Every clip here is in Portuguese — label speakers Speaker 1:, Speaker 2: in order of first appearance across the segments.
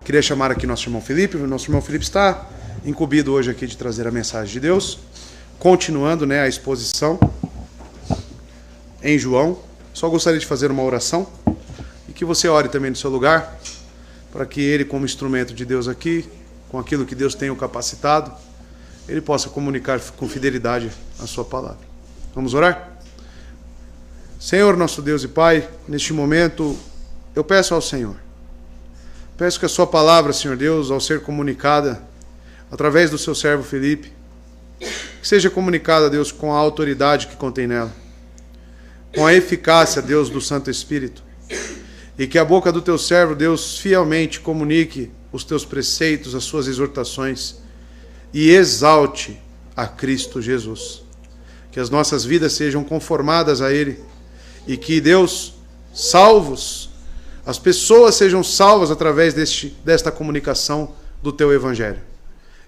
Speaker 1: Queria chamar aqui nosso irmão Felipe. O nosso irmão Felipe está incumbido hoje aqui de trazer a mensagem de Deus. Continuando, a exposição em João. Só gostaria de fazer uma oração e que você ore também no seu lugar, para que ele, como instrumento de Deus aqui, com aquilo que Deus tem o capacitado, ele possa comunicar com fidelidade a sua palavra. Vamos orar? Senhor, nosso Deus e Pai, neste momento eu peço ao Senhor, peço que a sua palavra, Senhor Deus, ao ser comunicada através do seu servo Felipe, que seja comunicada, Deus, com a autoridade que contém nela, com a eficácia, Deus, do Santo Espírito, e que a boca do teu servo, Deus, fielmente comunique os teus preceitos, as suas exortações, e exalte a Cristo Jesus. Que as nossas vidas sejam conformadas a Ele, e que, Deus, salvos, as pessoas sejam salvas através desta comunicação do teu Evangelho.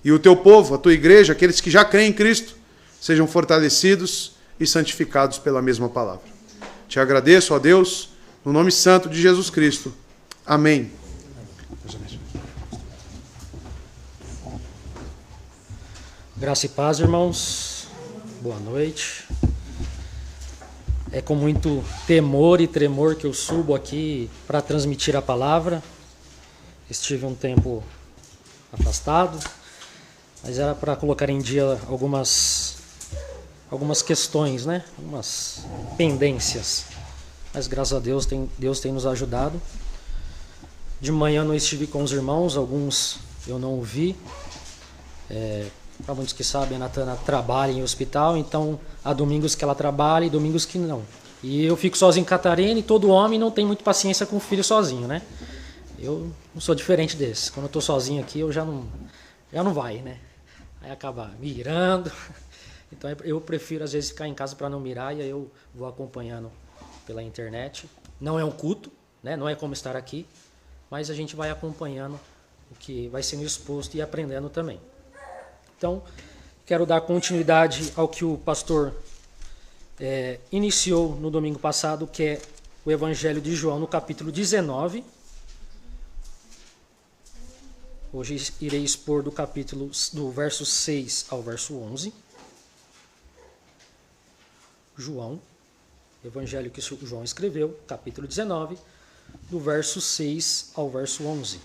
Speaker 1: E o teu povo, a tua igreja, aqueles que já creem em Cristo, sejam fortalecidos e santificados pela mesma palavra. Te agradeço, ó Deus, no nome santo de Jesus Cristo. Amém.
Speaker 2: Graça e paz, irmãos. Boa noite. É com muito temor e tremor que eu subo aqui para transmitir a palavra. Estive um tempo afastado, mas era para colocar em dia algumas questões, algumas pendências. Mas graças a Deus, Deus tem nos ajudado. De manhã não estive com os irmãos, alguns eu não ouvi. Para muitos que sabem, a Natana trabalha em hospital, então há domingos que ela trabalha e domingos que não. E eu fico sozinho em Catarina, e todo homem não tem muito paciência com o filho sozinho, Eu não sou diferente desse. Quando eu estou sozinho aqui, eu já não vai, Aí acaba mirando. Então eu prefiro às vezes ficar em casa para não mirar, e aí eu vou acompanhando pela internet. Não é um culto, Não é como estar aqui, mas a gente vai acompanhando o que vai sendo exposto e aprendendo também. Então, quero dar continuidade ao que o pastor iniciou no domingo passado, que é o Evangelho de João, no capítulo 19. Hoje irei expor do verso 6 ao verso 11. João, Evangelho que João escreveu, capítulo 19, do verso 6 ao verso 11.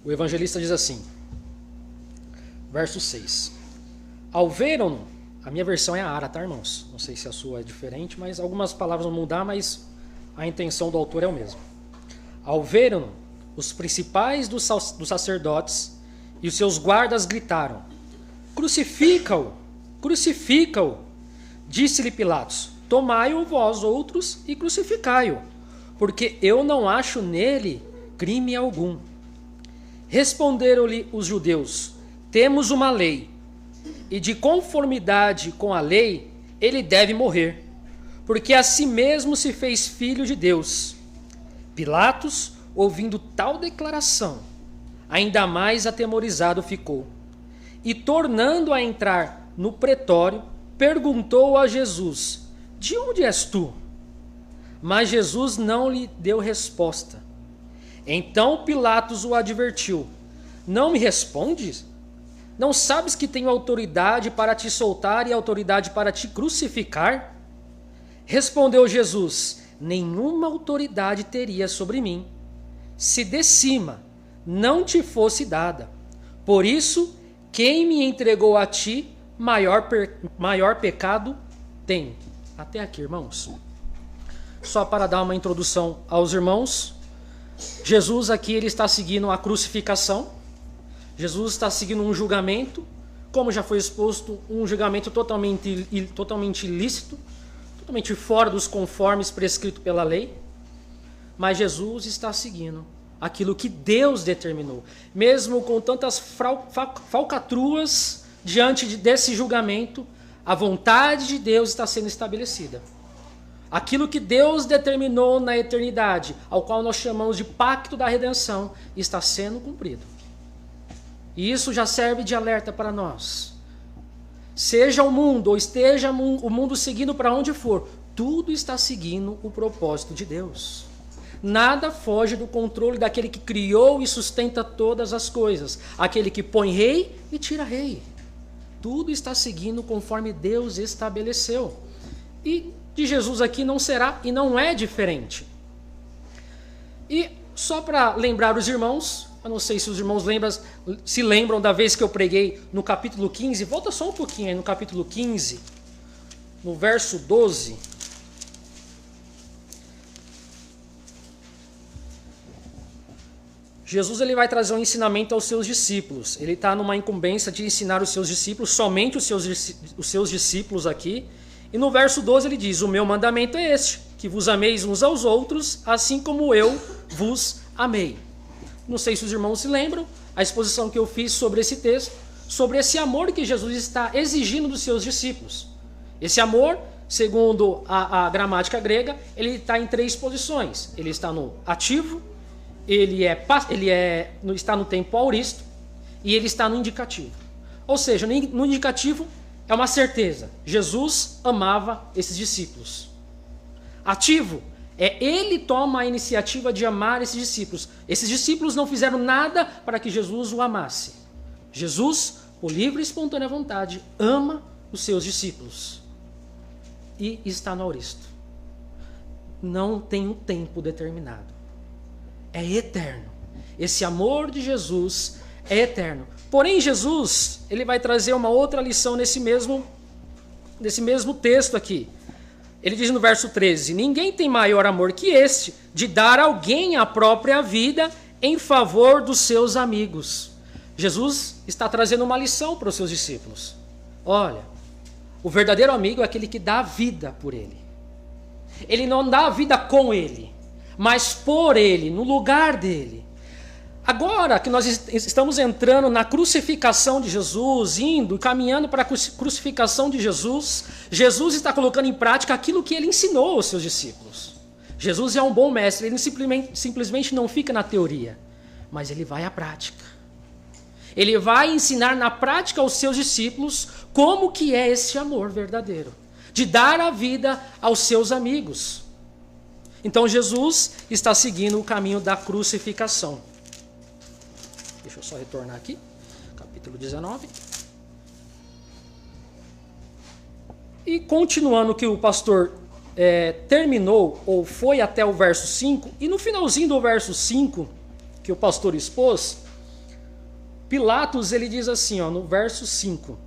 Speaker 2: O evangelista diz assim, verso 6. Ao verem-no, a minha versão é a Ara, tá, irmãos? Não sei se a sua é diferente, mas algumas palavras vão mudar, mas a intenção do autor é o mesmo. Ao verem-no, os principais dos sacerdotes e os seus guardas gritaram, crucifica-o, crucifica-o. Disse-lhe Pilatos, tomai-o vós outros e crucificai-o, porque eu não acho nele crime algum. Responderam-lhe os judeus, temos uma lei, e de conformidade com a lei, ele deve morrer, porque a si mesmo se fez filho de Deus. Pilatos, ouvindo tal declaração, ainda mais atemorizado ficou, e tornando a entrar no pretório, perguntou a Jesus, de onde és tu? Mas Jesus não lhe deu resposta. Então Pilatos o advertiu, não me respondes? Não sabes que tenho autoridade para te soltar e autoridade para te crucificar? Respondeu Jesus, nenhuma autoridade teria sobre mim, se de cima não te fosse dada. Por isso, quem me entregou a ti, maior pecado tem. Até aqui, irmãos. Só para dar uma introdução aos irmãos, Jesus aqui ele está seguindo a crucificação. Jesus está seguindo um julgamento, como já foi exposto, um julgamento totalmente ilícito, totalmente fora dos conformes prescritos pela lei. Mas Jesus está seguindo aquilo que Deus determinou. Mesmo com tantas falcatruas diante desse julgamento, a vontade de Deus está sendo estabelecida. Aquilo que Deus determinou na eternidade, ao qual nós chamamos de pacto da redenção, está sendo cumprido. E isso já serve de alerta para nós. Seja o mundo, ou esteja o mundo seguindo para onde for, tudo está seguindo o propósito de Deus. Nada foge do controle daquele que criou e sustenta todas as coisas. Aquele que põe rei e tira rei. Tudo está seguindo conforme Deus estabeleceu. E de Jesus aqui não será e não é diferente. E só para lembrar os irmãos, eu não sei se os irmãos se lembram da vez que eu preguei no capítulo 15, volta só um pouquinho aí no capítulo 15, no verso 12. Jesus ele vai trazer um ensinamento aos seus discípulos. Ele está numa incumbência de ensinar os seus discípulos, somente os seus discípulos aqui. E no verso 12 ele diz: o meu mandamento é este, que vos ameis uns aos outros, assim como eu vos amei. Não sei se os irmãos se lembram, a exposição que eu fiz sobre esse texto, sobre esse amor que Jesus está exigindo dos seus discípulos. Esse amor, segundo a gramática grega, ele está em 3 posições. Ele está no ativo, ele está no tempo auristo e ele está no indicativo. Ou seja, no indicativo é uma certeza. Jesus amava esses discípulos. Ativo é ele toma a iniciativa de amar esses discípulos. Esses discípulos não fizeram nada para que Jesus o amasse. Jesus, por livre e espontânea vontade, ama os seus discípulos. E está no auristo. Não tem um tempo determinado. É eterno. Esse amor de Jesus é eterno. Porém, Jesus, ele vai trazer uma outra lição nesse mesmo texto aqui. Ele diz no verso 13: ninguém tem maior amor que este, de dar a alguém a própria vida em favor dos seus amigos. Jesus está trazendo uma lição para os seus discípulos. Olha, o verdadeiro amigo é aquele que dá a vida por ele. Ele não dá a vida com ele, mas por ele, no lugar dele. Agora que nós estamos entrando na crucificação de Jesus, caminhando para a crucificação de Jesus, Jesus está colocando em prática aquilo que ele ensinou aos seus discípulos. Jesus é um bom mestre, ele simplesmente não fica na teoria, mas ele vai à prática. Ele vai ensinar na prática aos seus discípulos como que é esse amor verdadeiro, de dar a vida aos seus amigos. Então Jesus está seguindo o caminho da crucificação. Deixa eu só retornar aqui, capítulo 19. E continuando que o pastor terminou, ou foi até o verso 5, e no finalzinho do verso 5, que o pastor expôs, Pilatos ele diz assim, no verso 5: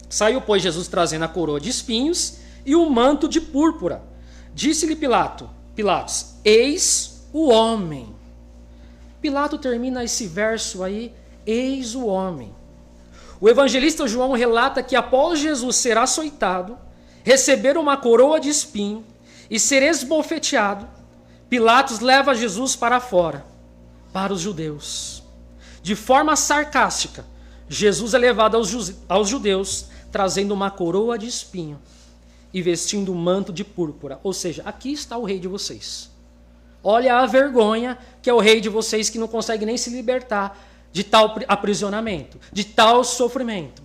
Speaker 2: saiu, pois, Jesus trazendo a coroa de espinhos e o manto de púrpura. Disse-lhe Pilatos, eis o homem. Pilato termina esse verso aí, eis o homem. O evangelista João relata que após Jesus ser açoitado, receber uma coroa de espinho e ser esbofeteado, Pilatos leva Jesus para fora, para os judeus. De forma sarcástica, Jesus é levado aos judeus, trazendo uma coroa de espinho e vestindo um manto de púrpura. Ou seja, aqui está o rei de vocês. Olha a vergonha que é o rei de vocês, que não consegue nem se libertar de tal aprisionamento, de tal sofrimento.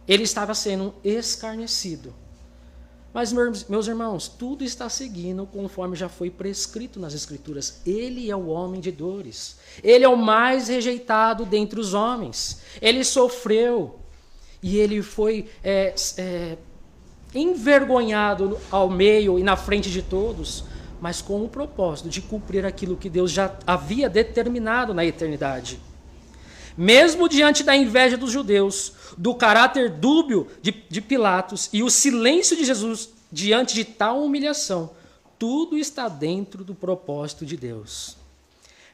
Speaker 2: Ele estava sendo escarnecido. Mas, meus irmãos, tudo está seguindo conforme já foi prescrito nas Escrituras. Ele é o homem de dores. Ele é o mais rejeitado dentre os homens. Ele sofreu e ele foi envergonhado ao meio e na frente de todos, mas com o propósito de cumprir aquilo que Deus já havia determinado na eternidade. Mesmo diante da inveja dos judeus, do caráter dúbio de Pilatos e o silêncio de Jesus diante de tal humilhação, tudo está dentro do propósito de Deus.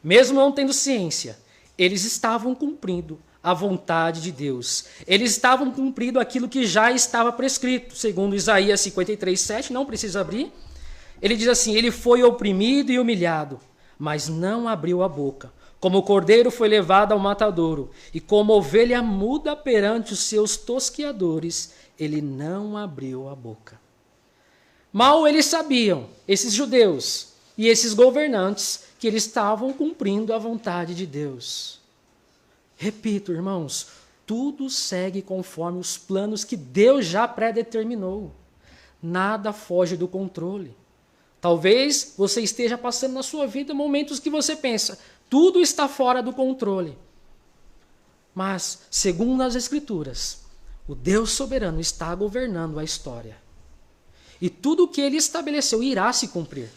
Speaker 2: Mesmo não tendo ciência, eles estavam cumprindo a vontade de Deus. Eles estavam cumprindo aquilo que já estava prescrito, segundo Isaías 53:7, não precisa abrir. Ele diz assim: ele foi oprimido e humilhado, mas não abriu a boca. Como o cordeiro foi levado ao matadouro, e como ovelha muda perante os seus tosqueadores, ele não abriu a boca. Mal eles sabiam, esses judeus e esses governantes, que eles estavam cumprindo a vontade de Deus. Repito, irmãos, tudo segue conforme os planos que Deus já predeterminou. Nada foge do controle. Talvez você esteja passando na sua vida momentos que você pensa, tudo está fora do controle. Mas, segundo as Escrituras, o Deus soberano está governando a história. E tudo o que ele estabeleceu irá se cumprir.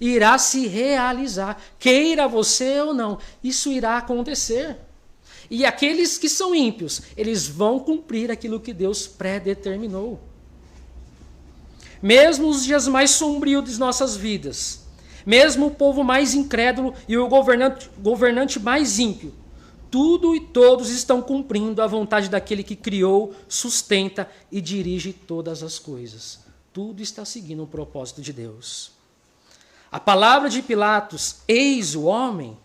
Speaker 2: Irá se realizar. Queira você ou não, isso irá acontecer. E aqueles que são ímpios, eles vão cumprir aquilo que Deus predeterminou. Mesmo os dias mais sombrios de nossas vidas, mesmo o povo mais incrédulo e o governante mais ímpio, tudo e todos estão cumprindo a vontade daquele que criou, sustenta e dirige todas as coisas. Tudo está seguindo o propósito de Deus. A palavra de Pilatos, eis o homem,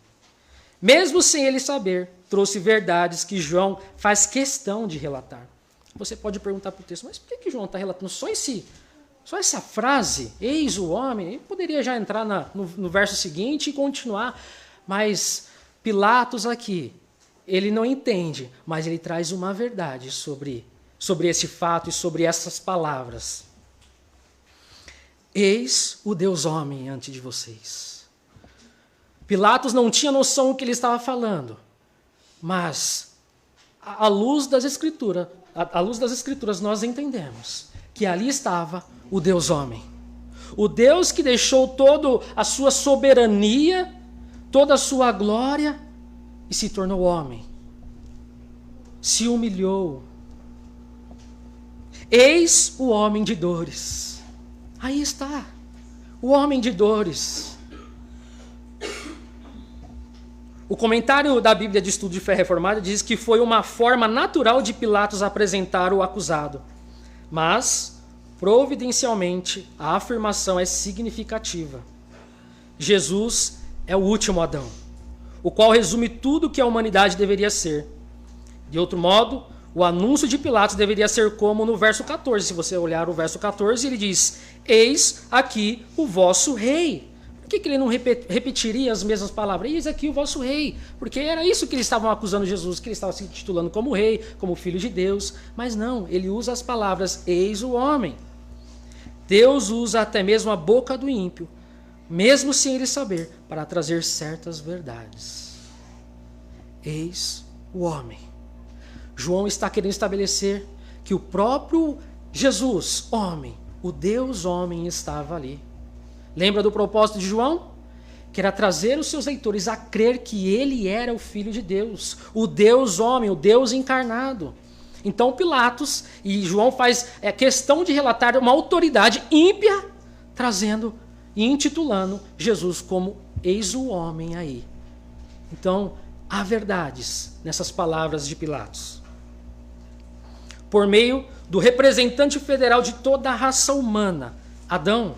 Speaker 2: mesmo sem ele saber, trouxe verdades que João faz questão de relatar. Você pode perguntar para o texto, mas por que João está relatando só essa frase, eis o homem? Ele poderia já entrar no verso seguinte e continuar, mas Pilatos aqui, ele não entende, mas ele traz uma verdade sobre esse fato e sobre essas palavras. Eis o Deus homem ante de vocês. Pilatos não tinha noção do que ele estava falando, mas à luz das Escrituras, nós entendemos que ali estava o Deus homem. O Deus que deixou toda a sua soberania, toda a sua glória e se tornou homem. Se humilhou. Eis o homem de dores. Aí está, o homem de dores. O comentário da Bíblia de Estudo de Fé Reformada diz que foi uma forma natural de Pilatos apresentar o acusado. Mas, providencialmente, a afirmação é significativa. Jesus é o último Adão, o qual resume tudo que a humanidade deveria ser. De outro modo, o anúncio de Pilatos deveria ser como no verso 14. Se você olhar o verso 14, ele diz, eis aqui o vosso rei. Por que ele não repetiria as mesmas palavras? Eis aqui o vosso rei. Porque era isso que eles estavam acusando Jesus, que ele estava se titulando como rei, como filho de Deus. Mas não, ele usa as palavras, eis o homem. Deus usa até mesmo a boca do ímpio, mesmo sem ele saber, para trazer certas verdades. Eis o homem. João está querendo estabelecer que o próprio Jesus, homem, o Deus homem, estava ali. Lembra do propósito de João? Que era trazer os seus leitores a crer que ele era o Filho de Deus, o Deus homem, o Deus encarnado. Então Pilatos, e João faz questão de relatar uma autoridade ímpia, trazendo e intitulando Jesus como eis o homem aí. Então, há verdades nessas palavras de Pilatos. Por meio do representante federal de toda a raça humana, Adão,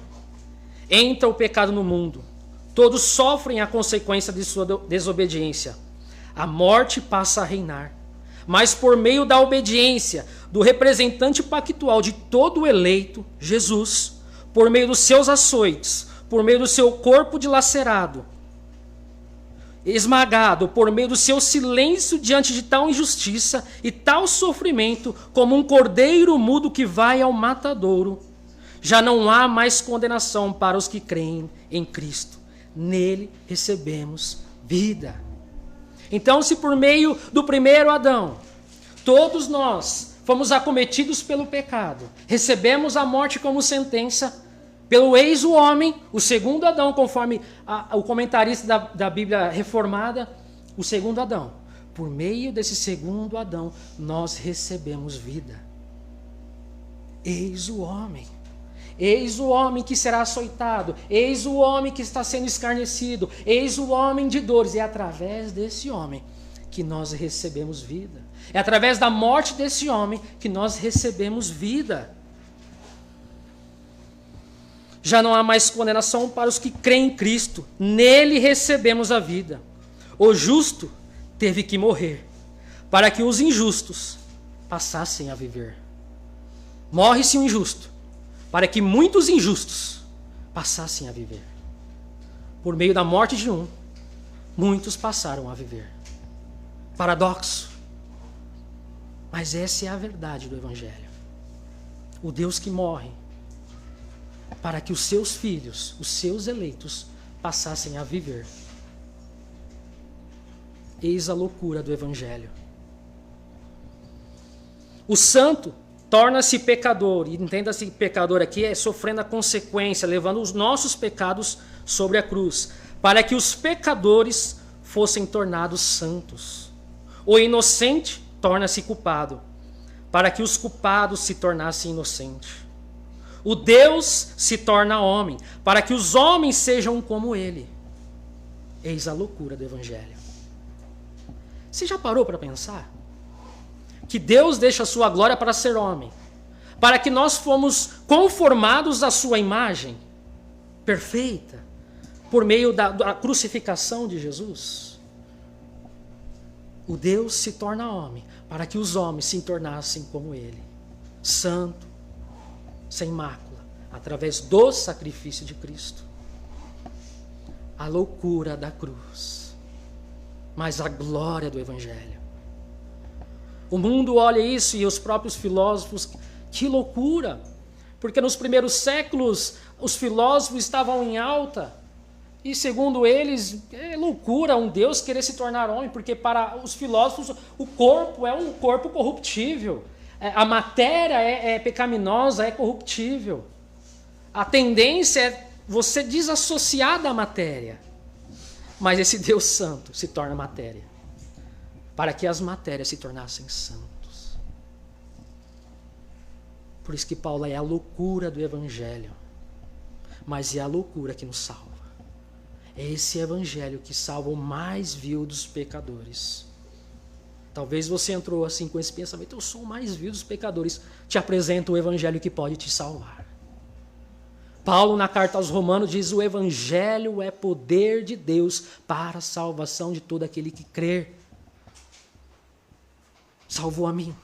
Speaker 2: entra o pecado no mundo. Todos sofrem a consequência de sua desobediência. A morte passa a reinar. Mas por meio da obediência do representante pactual de todo o eleito, Jesus, por meio dos seus açoites, por meio do seu corpo dilacerado, esmagado, por meio do seu silêncio diante de tal injustiça e tal sofrimento, como um cordeiro mudo que vai ao matadouro, já não há mais condenação para os que creem em Cristo. Nele recebemos vida. Então, se por meio do primeiro Adão, todos nós fomos acometidos pelo pecado, recebemos a morte como sentença, pelo eis o homem, o segundo Adão, conforme o comentarista da Bíblia Reformada, o segundo Adão. Por meio desse segundo Adão, nós recebemos vida. Eis o homem. Eis o homem que será açoitado. Eis o homem que está sendo escarnecido. Eis o homem de dores. É através desse homem que nós recebemos vida. É através da morte desse homem que nós recebemos vida. Já não há mais condenação para os que creem em Cristo. Nele recebemos a vida. O justo teve que morrer para que os injustos passassem a viver. Morre-se o injusto para que muitos injustos passassem a viver. Por meio da morte de um, muitos passaram a viver. Paradoxo. Mas essa é a verdade do Evangelho. O Deus que morre para que os seus filhos, os seus eleitos, passassem a viver. Eis a loucura do Evangelho. O santo torna-se pecador, e entenda-se que pecador aqui é sofrendo a consequência, levando os nossos pecados sobre a cruz, para que os pecadores fossem tornados santos. O inocente torna-se culpado, para que os culpados se tornassem inocentes. O Deus se torna homem, para que os homens sejam como ele. Eis a loucura do Evangelho. Você já parou para pensar? Que Deus deixa a sua glória para ser homem, para que nós fomos conformados à sua imagem perfeita, por meio da crucificação de Jesus. O Deus se torna homem, para que os homens se tornassem como ele, santo, sem mácula, através do sacrifício de Cristo. A loucura da cruz, mas a glória do Evangelho. O mundo olha isso e os próprios filósofos, que loucura! Porque nos primeiros séculos os filósofos estavam em alta e, segundo eles, é loucura um Deus querer se tornar homem, porque para os filósofos o corpo é um corpo corruptível, a matéria é pecaminosa, é corruptível. A tendência é você desassociar da matéria, mas esse Deus santo se torna matéria, para que as matérias se tornassem santos. Por isso que Paulo é a loucura do Evangelho, mas é a loucura que nos salva. É esse Evangelho que salva o mais vil dos pecadores. Talvez você entrou assim com esse pensamento: eu sou o mais vil dos pecadores. Te apresento o Evangelho que pode te salvar. Paulo, na carta aos Romanos, diz: o Evangelho é poder de Deus para a salvação de todo aquele que crer. Salvou a mim,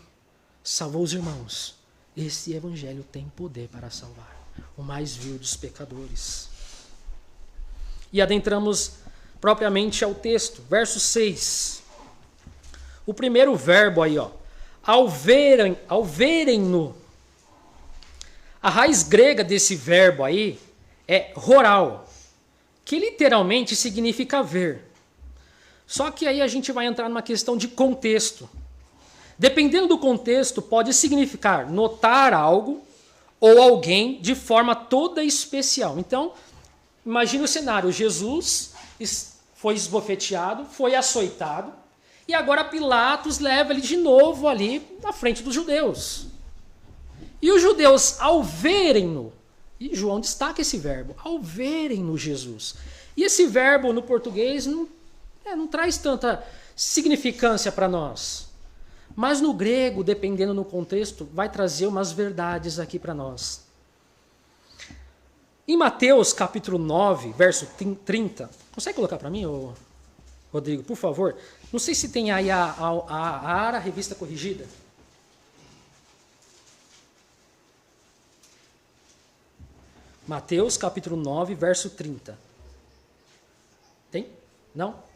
Speaker 2: salvou os irmãos. Esse Evangelho tem poder para salvar o mais vil dos pecadores. E adentramos propriamente ao texto, verso 6. O primeiro verbo aí, ó, ao verem-no. A raiz grega desse verbo aí é horal, que literalmente significa ver. Só que aí a gente vai entrar numa questão de contexto. Dependendo do contexto, pode significar notar algo ou alguém de forma toda especial. Então, imagine o cenário: Jesus foi esbofeteado, foi açoitado, e agora Pilatos leva ele de novo ali na frente dos judeus. E os judeus, ao verem-no, e João destaca esse verbo, ao verem-no Jesus. E esse verbo no português não traz tanta significância para nós. Mas no grego, dependendo do contexto, vai trazer umas verdades aqui para nós. Em Mateus capítulo 9, verso 30, consegue colocar para mim, Rodrigo, por favor? Não sei se tem aí a ARA, Revista Corrigida. Mateus capítulo 9, verso 30. Tem? Não?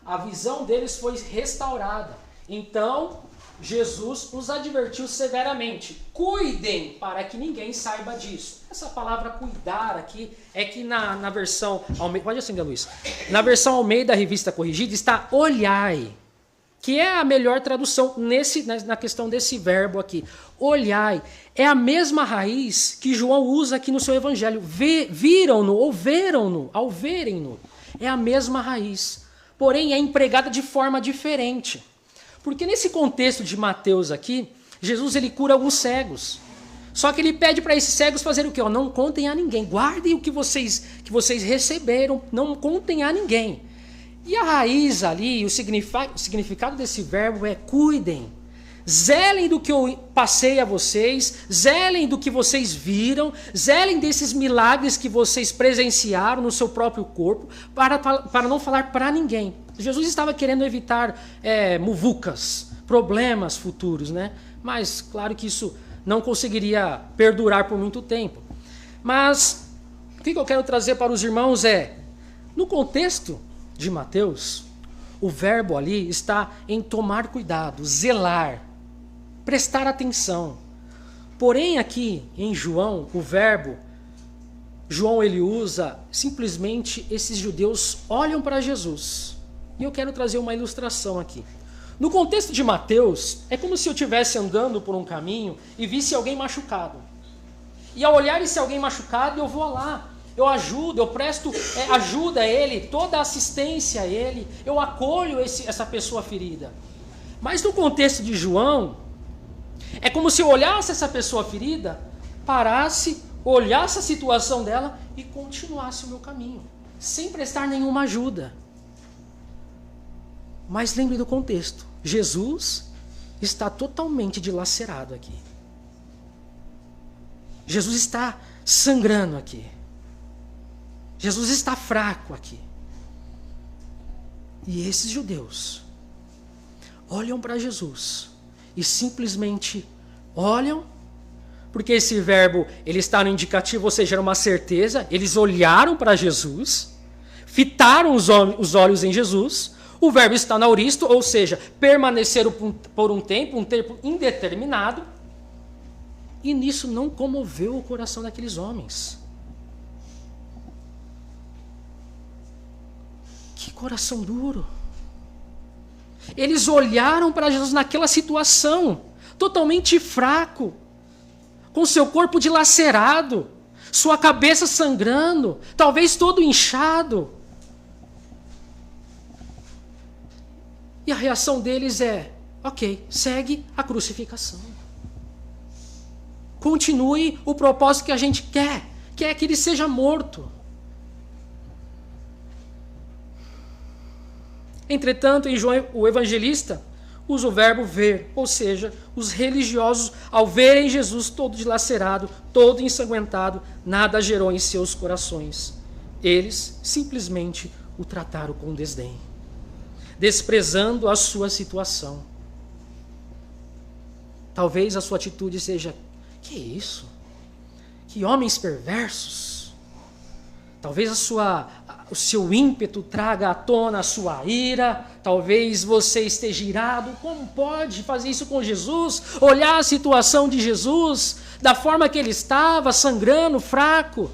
Speaker 2: A visão deles foi restaurada. Então, Jesus os advertiu severamente: cuidem para que ninguém saiba disso. Essa palavra cuidar aqui é que na versão Almeida, pode acender a luz. Na versão Almeida, Revista Corrigida, está olhai, que é a melhor tradução na questão desse verbo aqui. Olhai é a mesma raiz que João usa aqui no seu evangelho. Viram-no ou veram-no, ao verem-no. É a mesma raiz. Porém, é empregada de forma diferente. Porque nesse contexto de Mateus aqui, Jesus ele cura alguns cegos. Só que ele pede para esses cegos fazerem o quê? Não contem a ninguém. Guardem o que vocês receberam. Não contem a ninguém. E a raiz ali, o significado desse verbo é cuidem. Zelem do que eu passei a vocês, zelem do que vocês viram, zelem desses milagres que vocês presenciaram no seu próprio corpo, para não falar para ninguém. Jesus estava querendo evitar muvucas, problemas futuros, né? Mas claro que isso não conseguiria perdurar por muito tempo. Mas o que eu quero trazer para os irmãos no contexto de Mateus, o verbo ali está em tomar cuidado, zelar, prestar atenção. Porém aqui em João, o verbo, João ele usa simplesmente esses judeus olham para Jesus. E eu quero trazer uma ilustração aqui. No contexto de Mateus, é como se eu estivesse andando por um caminho e visse alguém machucado. E ao olhar esse alguém machucado, eu vou lá, eu ajudo, eu presto ajuda a ele, toda a assistência a ele, eu acolho essa pessoa ferida. Mas no contexto de João, é como se eu olhasse essa pessoa ferida, parasse, olhasse a situação dela e continuasse o meu caminho, sem prestar nenhuma ajuda. Mas lembre do contexto. Jesus está totalmente dilacerado aqui. Jesus está sangrando aqui. Jesus está fraco aqui. E esses judeus olham para Jesus e simplesmente olham, porque esse verbo ele está no indicativo, ou seja, era uma certeza. Eles olharam para Jesus, fitaram os olhos em Jesus. O verbo está na auristo, ou seja, permaneceram por um tempo indeterminado. E nisso não comoveu o coração daqueles homens. Que coração duro. Eles olharam para Jesus naquela situação, totalmente fraco, com seu corpo dilacerado, sua cabeça sangrando, talvez todo inchado. E a reação deles é, ok, segue a crucificação. Continue o propósito que a gente quer, que é que ele seja morto. Entretanto, em João, o evangelista usa o verbo ver, ou seja, os religiosos, ao verem Jesus todo dilacerado, todo ensanguentado, nada gerou em seus corações. Eles simplesmente o trataram com desdém, desprezando a sua situação. Talvez a sua atitude seja, que isso? Que homens perversos. Talvez o seu ímpeto traga à tona a sua ira. Talvez você esteja irado. Como pode fazer isso com Jesus? Olhar a situação de Jesus da forma que ele estava, sangrando, fraco.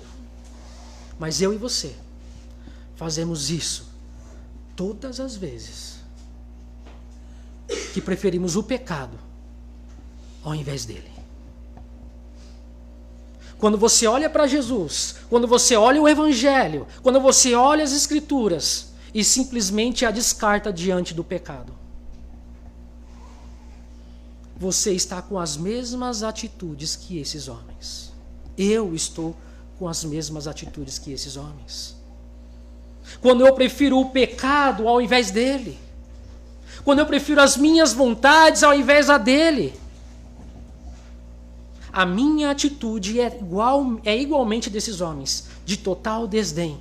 Speaker 2: Mas eu e você fazemos isso todas as vezes que preferimos o pecado ao invés dele. Quando você olha para Jesus, quando você olha o Evangelho, quando você olha as Escrituras e simplesmente a descarta diante do pecado, você está com as mesmas atitudes que esses homens. Eu estou com as mesmas atitudes que esses homens. Quando eu prefiro o pecado ao invés dele, quando eu prefiro as minhas vontades ao invés da dele, a minha atitude é igualmente desses homens, de total desdém,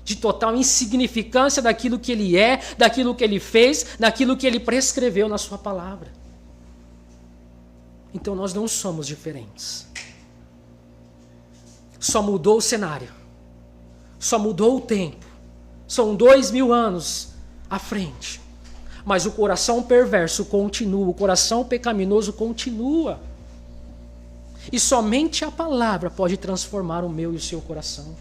Speaker 2: de total insignificância daquilo que ele é, daquilo que ele fez, daquilo que ele prescreveu na sua palavra. Então nós não somos diferentes. Só mudou o cenário, só mudou o tempo, são 2000 anos à frente, mas o coração perverso continua, o coração pecaminoso continua. E somente a palavra pode transformar o meu e o seu coração.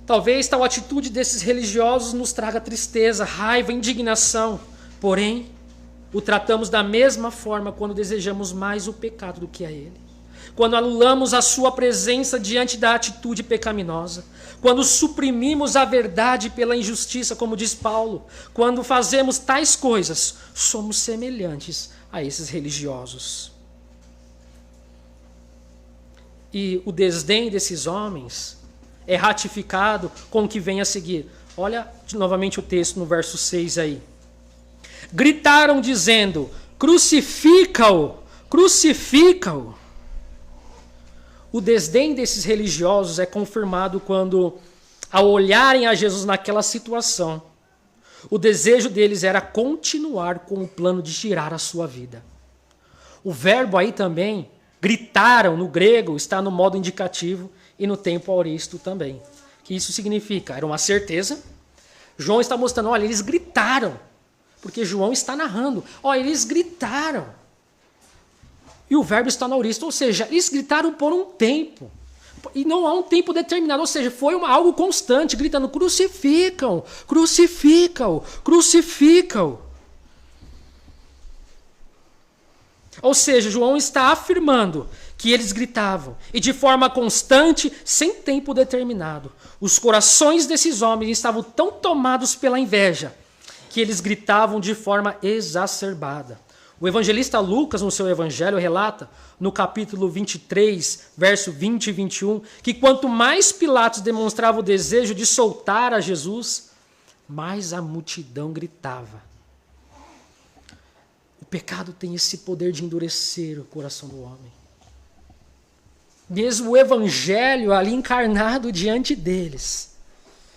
Speaker 2: Talvez tal atitude desses religiosos nos traga tristeza, raiva, indignação. Porém, o tratamos da mesma forma quando desejamos mais o pecado do que a ele. Quando anulamos a sua presença diante da atitude pecaminosa, quando suprimimos a verdade pela injustiça, como diz Paulo, quando fazemos tais coisas, somos semelhantes a esses religiosos. E o desdém desses homens é ratificado com o que vem a seguir. Olha novamente o texto no verso 6 aí. Gritaram dizendo, crucifica-o, crucifica-o. O desdém desses religiosos é confirmado quando, ao olharem a Jesus naquela situação, o desejo deles era continuar com o plano de tirar a sua vida. O verbo aí também, gritaram no grego, está no modo indicativo e no tempo auristo também. Que isso significa? Era uma certeza. João está mostrando, olha, eles gritaram. Porque João está narrando. Olha, eles gritaram. E o verbo está no auristo, ou seja, eles gritaram por um tempo. E não há um tempo determinado, ou seja, foi algo constante, gritando, crucificam, crucificam, crucificam. Ou seja, João está afirmando que eles gritavam, e de forma constante, sem tempo determinado. Os corações desses homens estavam tão tomados pela inveja, que eles gritavam de forma exacerbada. O evangelista Lucas, no seu evangelho, relata, no capítulo 23, verso 20 e 21, que quanto mais Pilatos demonstrava o desejo de soltar a Jesus, mais a multidão gritava. O pecado tem esse poder de endurecer o coração do homem. Mesmo o evangelho ali encarnado diante deles,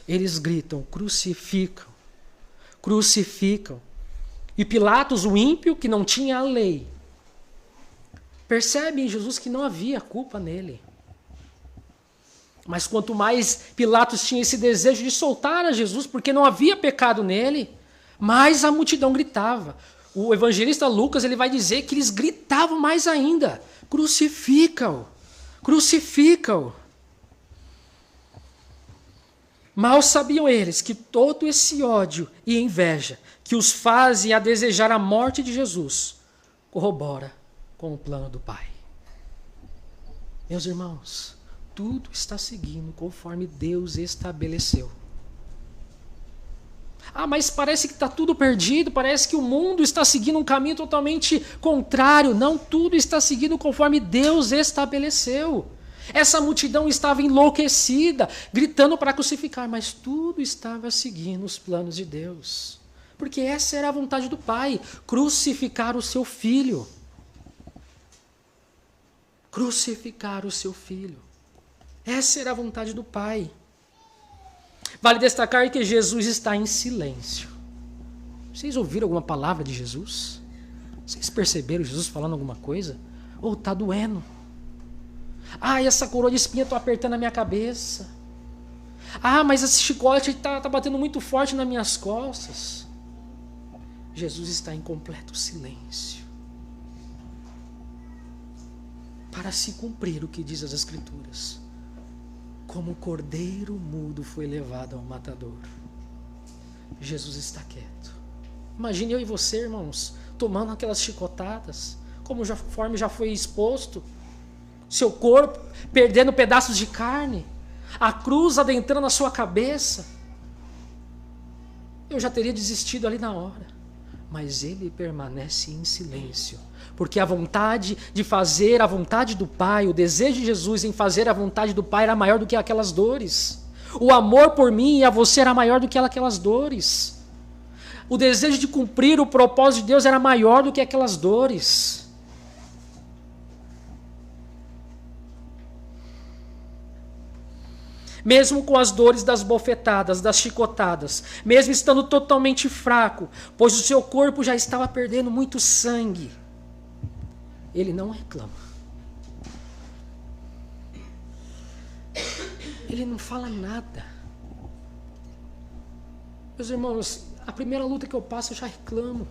Speaker 2: eles gritam, crucificam, crucificam. E Pilatos, o ímpio, que não tinha a lei, percebe em Jesus que não havia culpa nele. Mas quanto mais Pilatos tinha esse desejo de soltar a Jesus, porque não havia pecado nele, mais a multidão gritava. O evangelista Lucas ele vai dizer que eles gritavam mais ainda, crucifica-o, crucifica-o. Mal sabiam eles que todo esse ódio e inveja que os fazem a desejar a morte de Jesus corrobora com o plano do Pai. Meus irmãos, tudo está seguindo conforme Deus estabeleceu. Ah, mas parece que está tudo perdido, parece que o mundo está seguindo um caminho totalmente contrário. Não, tudo está seguindo conforme Deus estabeleceu. Essa multidão estava enlouquecida, gritando para crucificar, mas tudo estava seguindo os planos de Deus. Porque essa era a vontade do Pai, crucificar o seu filho. Crucificar o seu filho. Essa era a vontade do Pai. Vale destacar que Jesus está em silêncio. Vocês ouviram alguma palavra de Jesus? Vocês perceberam Jesus falando alguma coisa? Ou está doendo? Ah, essa coroa de espinha estou apertando a minha cabeça. Ah, mas esse chicote está batendo muito forte nas minhas costas. Jesus está em completo silêncio. Para se cumprir o que diz as Escrituras. Como o cordeiro mudo foi levado ao matador. Jesus está quieto. Imagine eu e você, irmãos, tomando aquelas chicotadas, conforme já foi exposto. Seu corpo perdendo pedaços de carne. A cruz adentrando a sua cabeça. Eu já teria desistido ali na hora. Mas ele permanece em silêncio. Porque a vontade de fazer a vontade do Pai, o desejo de Jesus em fazer a vontade do Pai era maior do que aquelas dores. O amor por mim e a você era maior do que aquelas dores. O desejo de cumprir o propósito de Deus era maior do que aquelas dores. Mesmo com as dores das bofetadas, das chicotadas, mesmo estando totalmente fraco, pois o seu corpo já estava perdendo muito sangue, ele não reclama. Ele não fala nada. Meus irmãos, a primeira luta que eu passo eu já reclamo.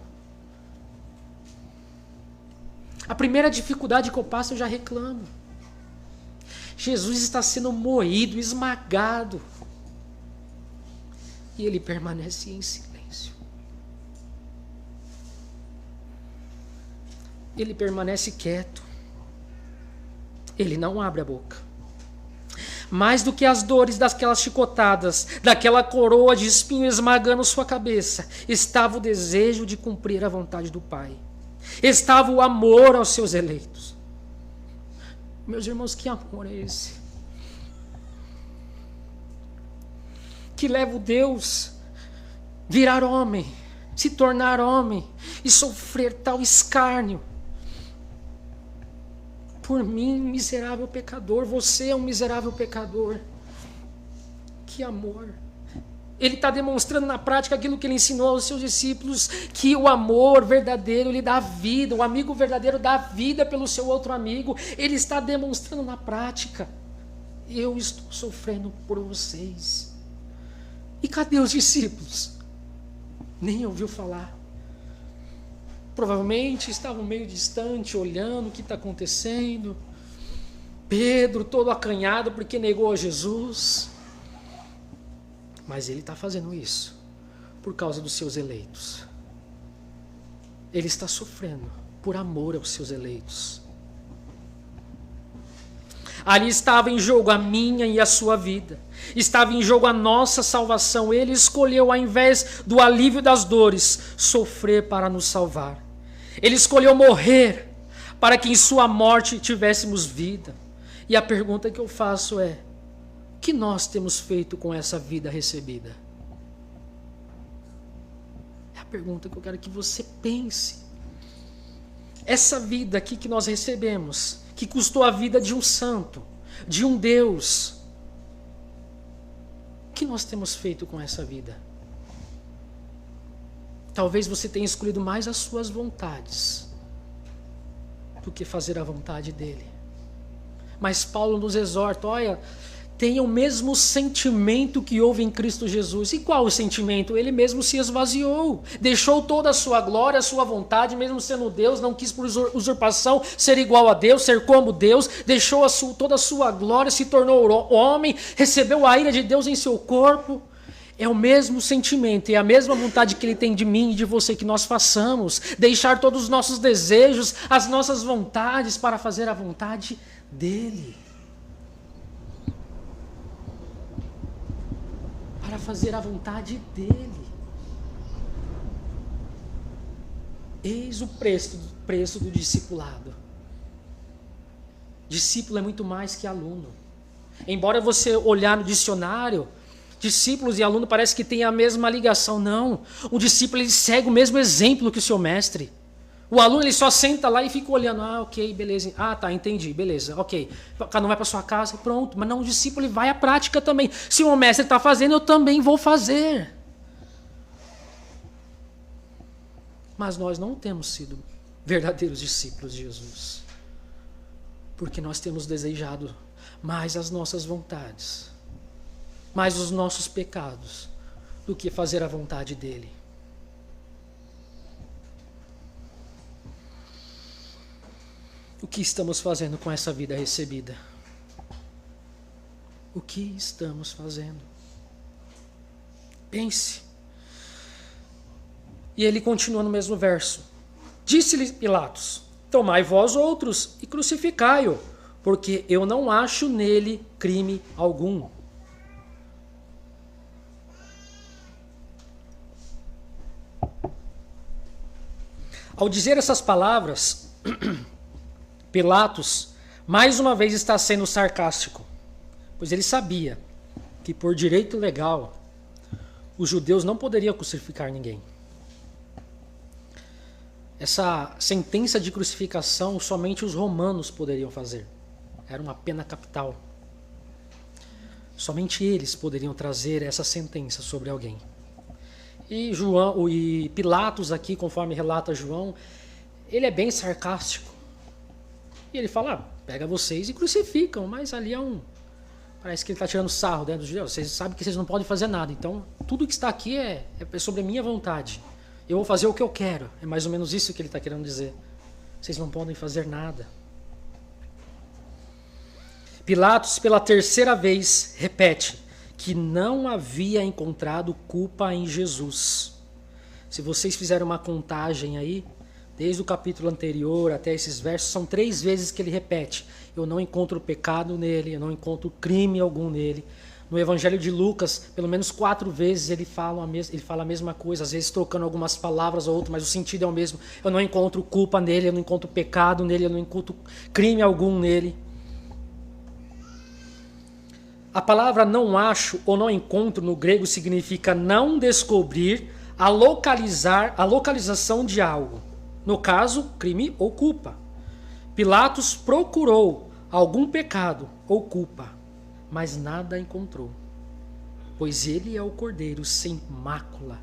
Speaker 2: A primeira dificuldade que eu passo eu já reclamo. Jesus está sendo moído, esmagado. E ele permanece em silêncio. Ele permanece quieto. Ele não abre a boca. Mais do que as dores daquelas chicotadas, daquela coroa de espinho esmagando sua cabeça, estava o desejo de cumprir a vontade do Pai. Estava o amor aos seus eleitos. Meus irmãos, que amor é esse? Que leva o Deus virar homem, se tornar homem e sofrer tal escárnio. Por mim, miserável pecador, você é um miserável pecador. Que amor. Ele está demonstrando na prática aquilo que ele ensinou aos seus discípulos, que o amor verdadeiro lhe dá vida, o amigo verdadeiro dá vida pelo seu outro amigo. Ele está demonstrando na prática. eu estou sofrendo por vocês. E cadê os discípulos? Nem ouviu falar. Provavelmente estavam meio distante, olhando o que está acontecendo. Pedro todo acanhado porque negou a Jesus. Mas ele está fazendo isso por causa dos seus eleitos. Ele está sofrendo por amor aos seus eleitos. Ali estava em jogo a minha e a sua vida. Estava em jogo a nossa salvação. Ele escolheu, ao invés do alívio das dores, sofrer para nos salvar. Ele escolheu morrer para que em sua morte tivéssemos vida. E a pergunta que eu faço é: o que nós temos feito com essa vida recebida? É a pergunta que eu quero que você pense. Essa vida aqui que nós recebemos, que custou a vida de um santo, de um Deus, o que nós temos feito com essa vida? Talvez você tenha escolhido mais as suas vontades do que fazer a vontade dele. Mas Paulo nos exorta, olha, tenha o mesmo sentimento que houve em Cristo Jesus. E qual o sentimento? Ele mesmo se esvaziou, deixou toda a sua glória, a sua vontade, mesmo sendo Deus, não quis por usurpação ser igual a Deus, ser como Deus, deixou toda a sua glória, se tornou homem, recebeu a ira de Deus em seu corpo. É o mesmo sentimento, é a mesma vontade que ele tem de mim e de você que nós façamos, deixar todos os nossos desejos, as nossas vontades para fazer a vontade dele. Para fazer a vontade dele. Eis o preço do discipulado. Discípulo é muito mais que aluno. Embora você olhar no dicionário, discípulos e aluno parece que tem a mesma ligação. Não, o discípulo ele segue o mesmo exemplo que o seu mestre. O aluno ele só senta lá e fica olhando. Ah, ok, beleza. Ah, tá, entendi, beleza, ok. Cada um vai para sua casa, pronto. Mas não, o discípulo ele vai à prática também. Se o mestre está fazendo, eu também vou fazer. Mas nós não temos sido verdadeiros discípulos de Jesus. Porque nós temos desejado mais as nossas vontades, mais os nossos pecados, do que fazer a vontade dele. O que estamos fazendo com essa vida recebida? O que estamos fazendo? Pense. E ele continua no mesmo verso. Disse-lhe Pilatos: tomai vós outros e crucificai-o, porque eu não acho nele crime algum. Ao dizer essas palavras, Pilatos, mais uma vez, está sendo sarcástico, pois ele sabia que, por direito legal, os judeus não poderiam crucificar ninguém. Essa sentença de crucificação somente os romanos poderiam fazer. Era uma pena capital. Somente eles poderiam trazer essa sentença sobre alguém. E Pilatos aqui, conforme relata João, ele é bem sarcástico. E ele fala, pega vocês e crucificam, mas ali parece que ele está tirando sarro dentro dos judeus. Vocês sabem que vocês não podem fazer nada, então tudo que está aqui é sobre a minha vontade. Eu vou fazer o que eu quero. É mais ou menos isso que ele está querendo dizer. Vocês não podem fazer nada. Pilatos, pela terceira vez, repete que não havia encontrado culpa em Jesus. Se vocês fizerem uma contagem aí, desde o capítulo anterior até esses versos, são 3 vezes que ele repete: eu não encontro pecado nele, eu não encontro crime algum nele. No Evangelho de Lucas, pelo menos 4 vezes ele fala a mesma coisa, às vezes trocando algumas palavras ou outras, mas o sentido é o mesmo. Eu não encontro culpa nele, eu não encontro pecado nele, eu não encontro crime algum nele. A palavra não acho ou não encontro no grego significa não descobrir, a localização de algo. No caso, crime ou culpa. Pilatos procurou algum pecado ou culpa, mas nada encontrou, pois ele é o Cordeiro sem mácula.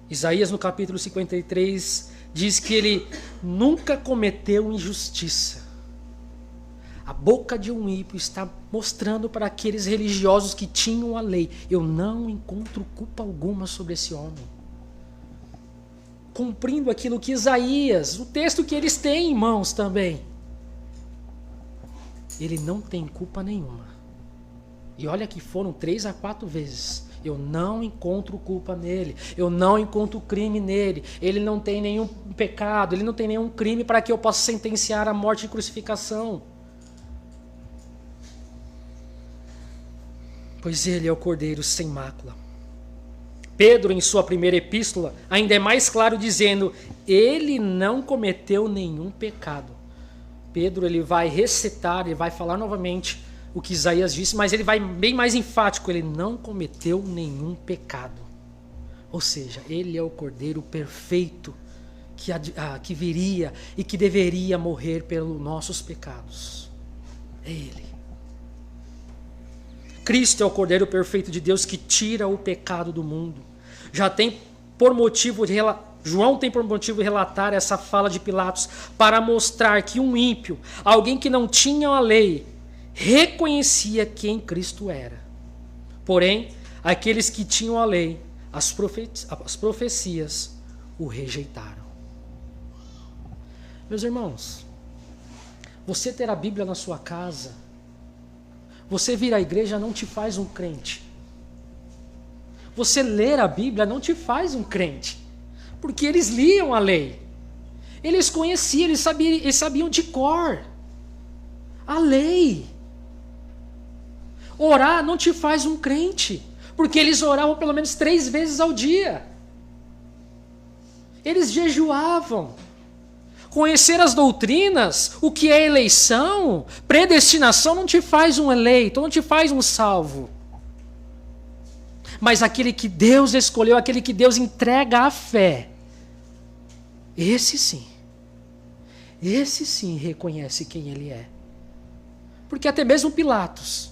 Speaker 2: Isaías, no capítulo 53, diz que ele nunca cometeu injustiça. A boca de um ímpio está mostrando para aqueles religiosos que tinham a lei: eu não encontro culpa alguma sobre esse homem. Cumprindo aquilo que Isaías, o texto que eles têm em mãos também. Ele não tem culpa nenhuma. E olha que foram 3 a 4 vezes. Eu não encontro culpa nele. Eu não encontro crime nele. Ele não tem nenhum pecado. Ele não tem nenhum crime para que eu possa sentenciar a morte e crucificação. Pois ele é o Cordeiro sem mácula. Pedro, em sua primeira epístola, ainda é mais claro dizendo: ele não cometeu nenhum pecado. Pedro ele vai recitar, ele vai falar novamente o que Isaías disse, mas ele vai bem mais enfático: ele não cometeu nenhum pecado. Ou seja, ele é o Cordeiro perfeito que viria e que deveria morrer pelos nossos pecados. É ele. Cristo é o Cordeiro perfeito de Deus que tira o pecado do mundo. João tem por motivo de relatar essa fala de Pilatos para mostrar que um ímpio, alguém que não tinha a lei, reconhecia quem Cristo era. Porém, aqueles que tinham a lei, as profecias, o rejeitaram. Meus irmãos, você ter a Bíblia na sua casa, você vir à igreja não te faz um crente. Você ler a Bíblia não te faz um crente. Porque eles liam a lei. Eles conheciam, eles sabiam de cor a lei. Orar não te faz um crente. Porque eles oravam pelo menos 3 vezes ao dia. Eles jejuavam. Conhecer as doutrinas, o que é eleição, predestinação, não te faz um eleito, não te faz um salvo. Mas aquele que Deus escolheu, aquele que Deus entrega a fé, esse sim reconhece quem ele é. Porque até mesmo Pilatos,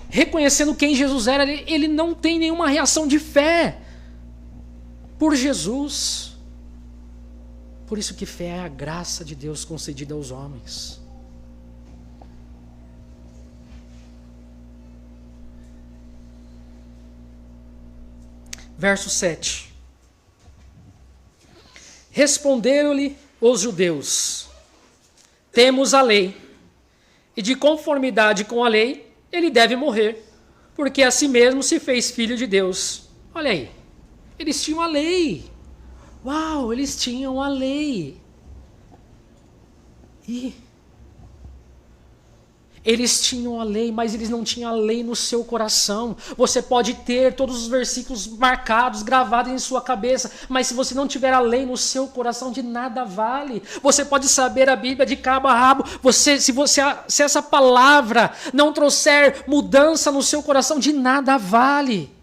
Speaker 2: reconhecendo quem Jesus era, ele não tem nenhuma reação de fé por Jesus. Por isso que fé é a graça de Deus concedida aos homens. Verso 7. Responderam-lhe os judeus: temos a lei, e de conformidade com a lei, ele deve morrer, porque a si mesmo se fez filho de Deus. Olha aí, eles tinham a lei. Uau, eles tinham a lei. E eles tinham a lei, mas eles não tinham a lei no seu coração. Você pode ter todos os versículos marcados, gravados em sua cabeça, mas se você não tiver a lei no seu coração, de nada vale. Você pode saber a Bíblia de cabo a rabo, se essa palavra não trouxer mudança no seu coração, de nada vale.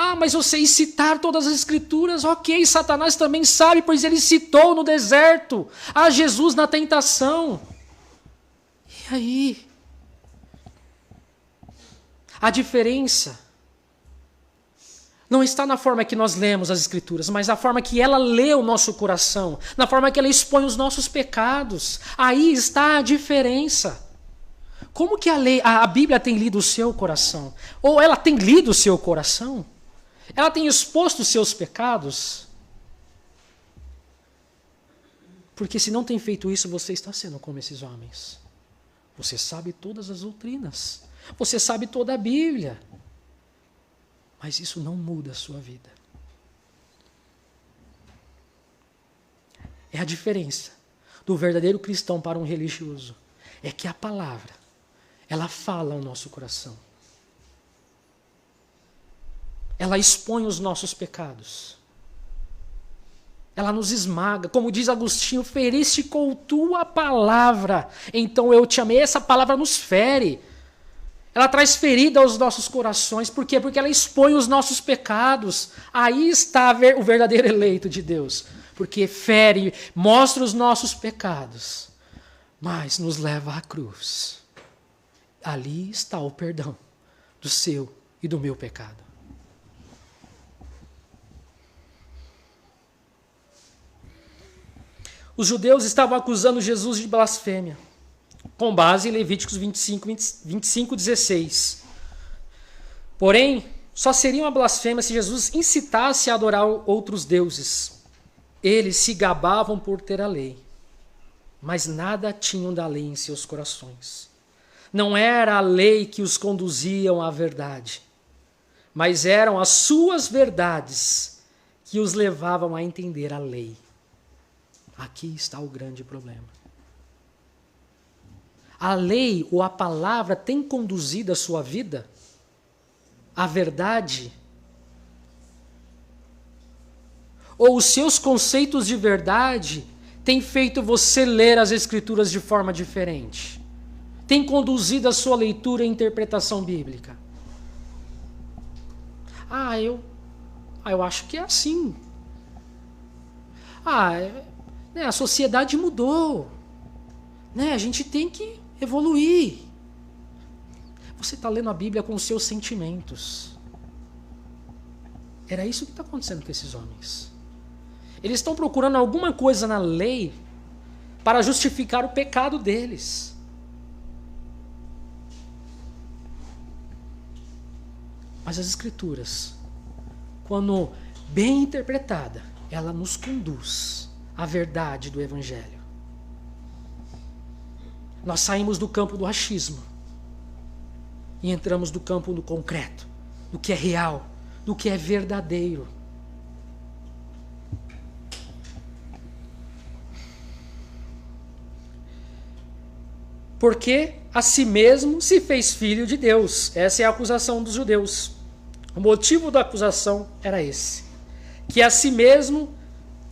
Speaker 2: Ah, mas eu sei citar todas as escrituras. Ok, Satanás também sabe, pois ele citou no deserto a Jesus na tentação. E aí? A diferença não está na forma que nós lemos as escrituras, mas na forma que ela lê o nosso coração, na forma que ela expõe os nossos pecados. Aí está a diferença. Como que a Bíblia tem lido o seu coração? Ou ela tem lido o seu coração? Ela tem exposto os seus pecados? Porque se não tem feito isso, você está sendo como esses homens. Você sabe todas as doutrinas. Você sabe toda a Bíblia. Mas isso não muda a sua vida. É a diferença do verdadeiro cristão para um religioso. É que a palavra, ela fala ao nosso coração. Ela expõe os nossos pecados. Ela nos esmaga. Como diz Agostinho: feriste com tua palavra, então eu te amei. Essa palavra nos fere. Ela traz ferida aos nossos corações. Por quê? Porque ela expõe os nossos pecados. Aí está o verdadeiro eleito de Deus. Porque fere, mostra os nossos pecados, mas nos leva à cruz. Ali está o perdão do seu e do meu pecado. Os judeus estavam acusando Jesus de blasfêmia. com base em Levíticos 25, 16. Porém, só seria uma blasfêmia se Jesus incitasse a adorar outros deuses. Eles se gabavam por ter a lei, mas nada tinham da lei em seus corações. Não era a lei que os conduziam à verdade, mas eram as suas verdades que os levavam a entender a lei. Aqui está o grande problema. A lei ou a palavra tem conduzido a sua vida? A verdade? Ou os seus conceitos de verdade têm feito você ler as Escrituras de forma diferente? Tem conduzido a sua leitura e interpretação bíblica? Eu acho que é assim. A sociedade mudou. A gente tem que evoluir. Você está lendo a Bíblia com os seus sentimentos. Era isso que está acontecendo com esses homens. Eles estão procurando alguma coisa na lei para justificar o pecado deles. Mas as Escrituras, quando bem interpretada, ela nos conduz à verdade do Evangelho. Nós saímos do campo do achismo e entramos do campo do concreto, do que é real, do que é verdadeiro. Porque a si mesmo se fez filho de Deus. Essa é a acusação dos judeus. O motivo da acusação era esse: que a si mesmo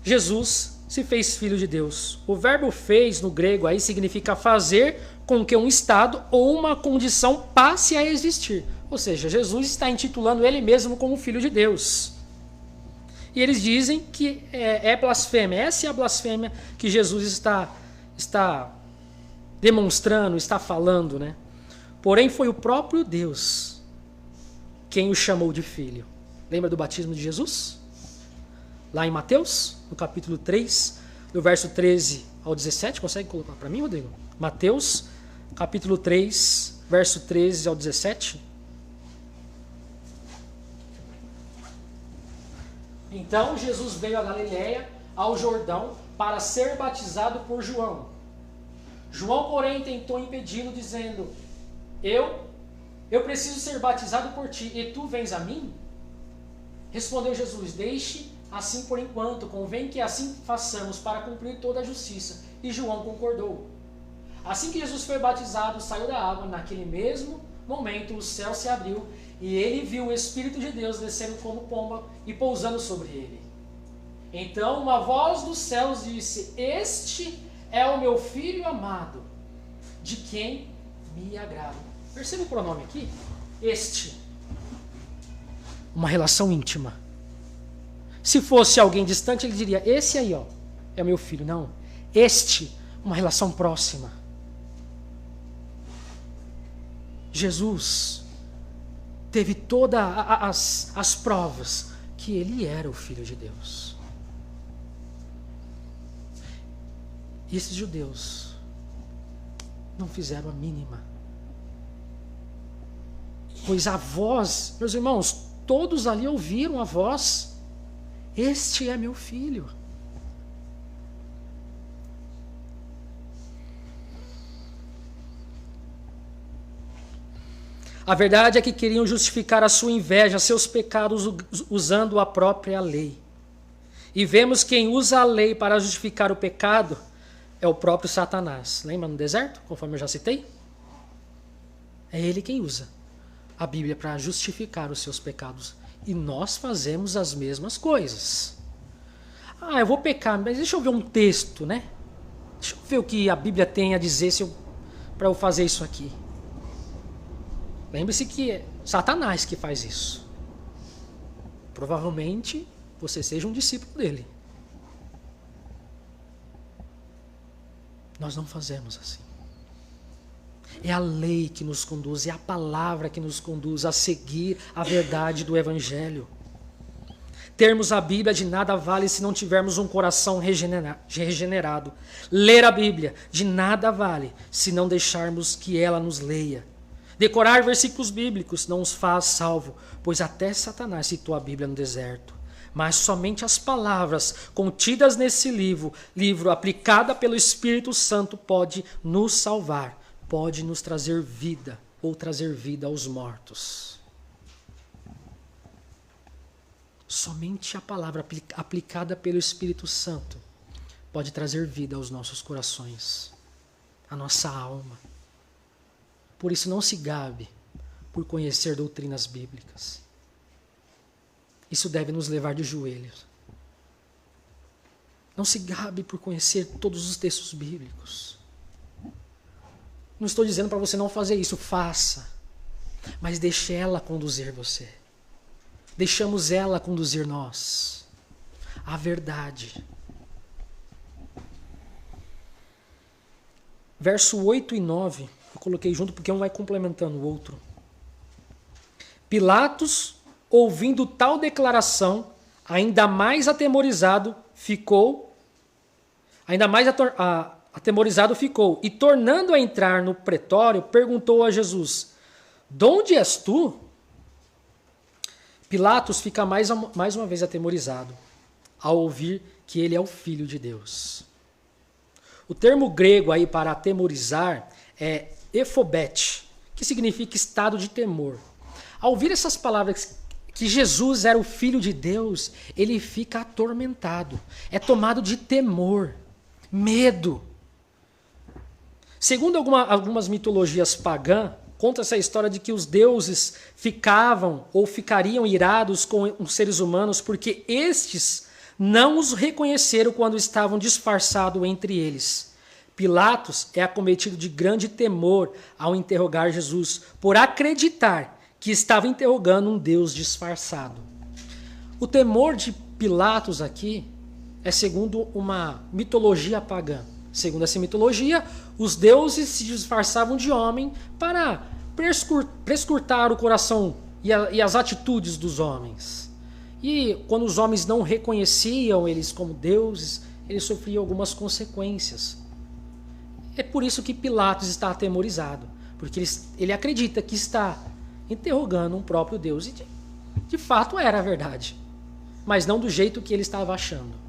Speaker 2: Jesus se fez filho de Deus. O verbo fez no grego aí significa fazer com que um estado ou uma condição passe a existir. Ou seja, Jesus está intitulando ele mesmo como filho de Deus. E eles dizem que é blasfêmia. Essa é a blasfêmia que Jesus está demonstrando, está falando, né? Porém, foi o próprio Deus quem o chamou de filho. Lembra do batismo de Jesus? Lá em Mateus, no capítulo 3, do verso 13 ao 17. Consegue colocar para mim, Rodrigo? Mateus, capítulo 3, verso 13 ao 17. Então Jesus veio a Galiléia, ao Jordão, para ser batizado por João. João, porém, tentou impedi-lo, dizendo: Eu preciso ser batizado por ti, e tu vens a mim? Respondeu Jesus: Deixe assim por enquanto, convém que assim façamos para cumprir toda a justiça. E João concordou. Assim que Jesus foi batizado, saiu da água. Naquele mesmo momento o céu se abriu e ele viu o Espírito de Deus descendo como pomba e pousando sobre ele. Então uma voz dos céus disse: Este é o meu filho amado, de quem me agrado. Percebe o pronome aqui? Este. Uma relação íntima. Se fosse alguém distante, ele diria: esse aí, é meu filho. Não. Este, uma relação próxima. Jesus teve todas as provas que ele era o Filho de Deus. E esses judeus não fizeram a mínima. Pois a voz, meus irmãos, todos ali ouviram a voz: Este é meu filho. A verdade é que queriam justificar a sua inveja, seus pecados, usando a própria lei. E vemos quem usa a lei para justificar o pecado é o próprio Satanás. Lembra no deserto, conforme eu já citei? É ele quem usa a Bíblia para justificar os seus pecados. E nós fazemos as mesmas coisas. Eu vou pecar, mas deixa eu ver um texto, né? Deixa eu ver o que a Bíblia tem a dizer para eu fazer isso aqui. Lembre-se que é Satanás que faz isso. Provavelmente você seja um discípulo dele. Nós não fazemos assim. É a lei que nos conduz, é a palavra que nos conduz a seguir a verdade do Evangelho. Termos a Bíblia de nada vale se não tivermos um coração regenerado. Ler a Bíblia de nada vale se não deixarmos que ela nos leia. Decorar versículos bíblicos não os faz salvo, pois até Satanás citou a Bíblia no deserto. Mas somente as palavras contidas nesse livro aplicada pelo Espírito Santo, pode nos salvar, pode nos trazer vida ou trazer vida aos mortos. Somente a palavra aplicada pelo Espírito Santo pode trazer vida aos nossos corações, à nossa alma. Por isso não se gabe por conhecer doutrinas bíblicas. Isso deve nos levar de joelhos. Não se gabe por conhecer todos os textos bíblicos. Não estou dizendo para você não fazer isso, faça. Mas deixe ela conduzir você. Deixamos ela conduzir nós. A verdade. Verso 8 e 9, eu coloquei junto porque um vai complementando o outro. Pilatos, ouvindo tal declaração, ainda mais atemorizado ficou, e tornando a entrar no pretório, perguntou a Jesus: "De onde és tu?" Pilatos fica mais uma vez atemorizado ao ouvir que ele é o Filho de Deus. O termo grego aí para atemorizar é ephobete, que significa estado de temor. Ao ouvir essas palavras que Jesus era o Filho de Deus, ele fica atormentado, é tomado de temor, medo. Segundo algumas mitologias pagãs, conta essa história de que os deuses ficavam ou ficariam irados com os seres humanos porque estes não os reconheceram quando estavam disfarçados entre eles. Pilatos é acometido de grande temor ao interrogar Jesus, por acreditar que estava interrogando um Deus disfarçado. O temor de Pilatos aqui é segundo uma mitologia pagã. Segundo essa mitologia, os deuses se disfarçavam de homem para prescrutar o coração e as atitudes dos homens. E quando os homens não reconheciam eles como deuses, eles sofriam algumas consequências. É por isso que Pilatos está atemorizado, porque ele acredita que está interrogando um próprio Deus. E de fato era a verdade, mas não do jeito que ele estava achando.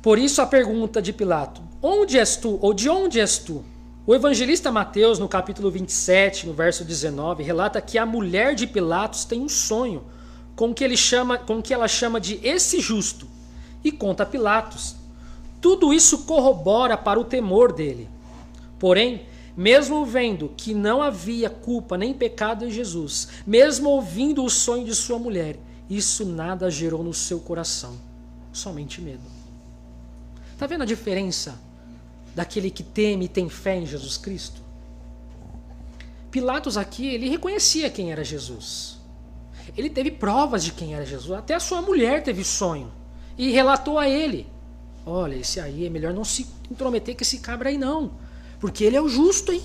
Speaker 2: Por isso a pergunta de Pilato: onde és tu? Ou de onde és tu? O evangelista Mateus, no capítulo 27, no verso 19, relata que a mulher de Pilatos tem um sonho com que ela chama de esse justo, e conta a Pilatos. Tudo isso corrobora para o temor dele. Porém, mesmo vendo que não havia culpa nem pecado em Jesus, mesmo ouvindo o sonho de sua mulher, isso nada gerou no seu coração, somente medo. Está vendo a diferença daquele que teme e tem fé em Jesus Cristo? Pilatos aqui, ele reconhecia quem era Jesus. Ele teve provas de quem era Jesus. Até a sua mulher teve sonho e relatou a ele: olha, esse aí é melhor não se intrometer com esse cabra aí não, porque ele é o justo, hein?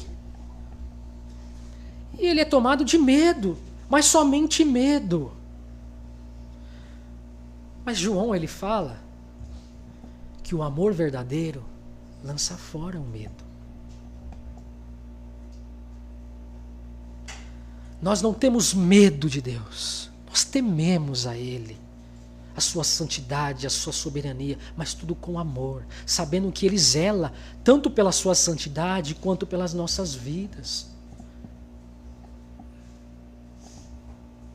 Speaker 2: E ele é tomado de medo, mas somente medo. Mas João, ele fala que o amor verdadeiro lança fora o medo. Nós não temos medo de Deus, nós tememos a Ele, a sua santidade, a sua soberania, mas tudo com amor, sabendo que Ele zela tanto pela sua santidade quanto pelas nossas vidas.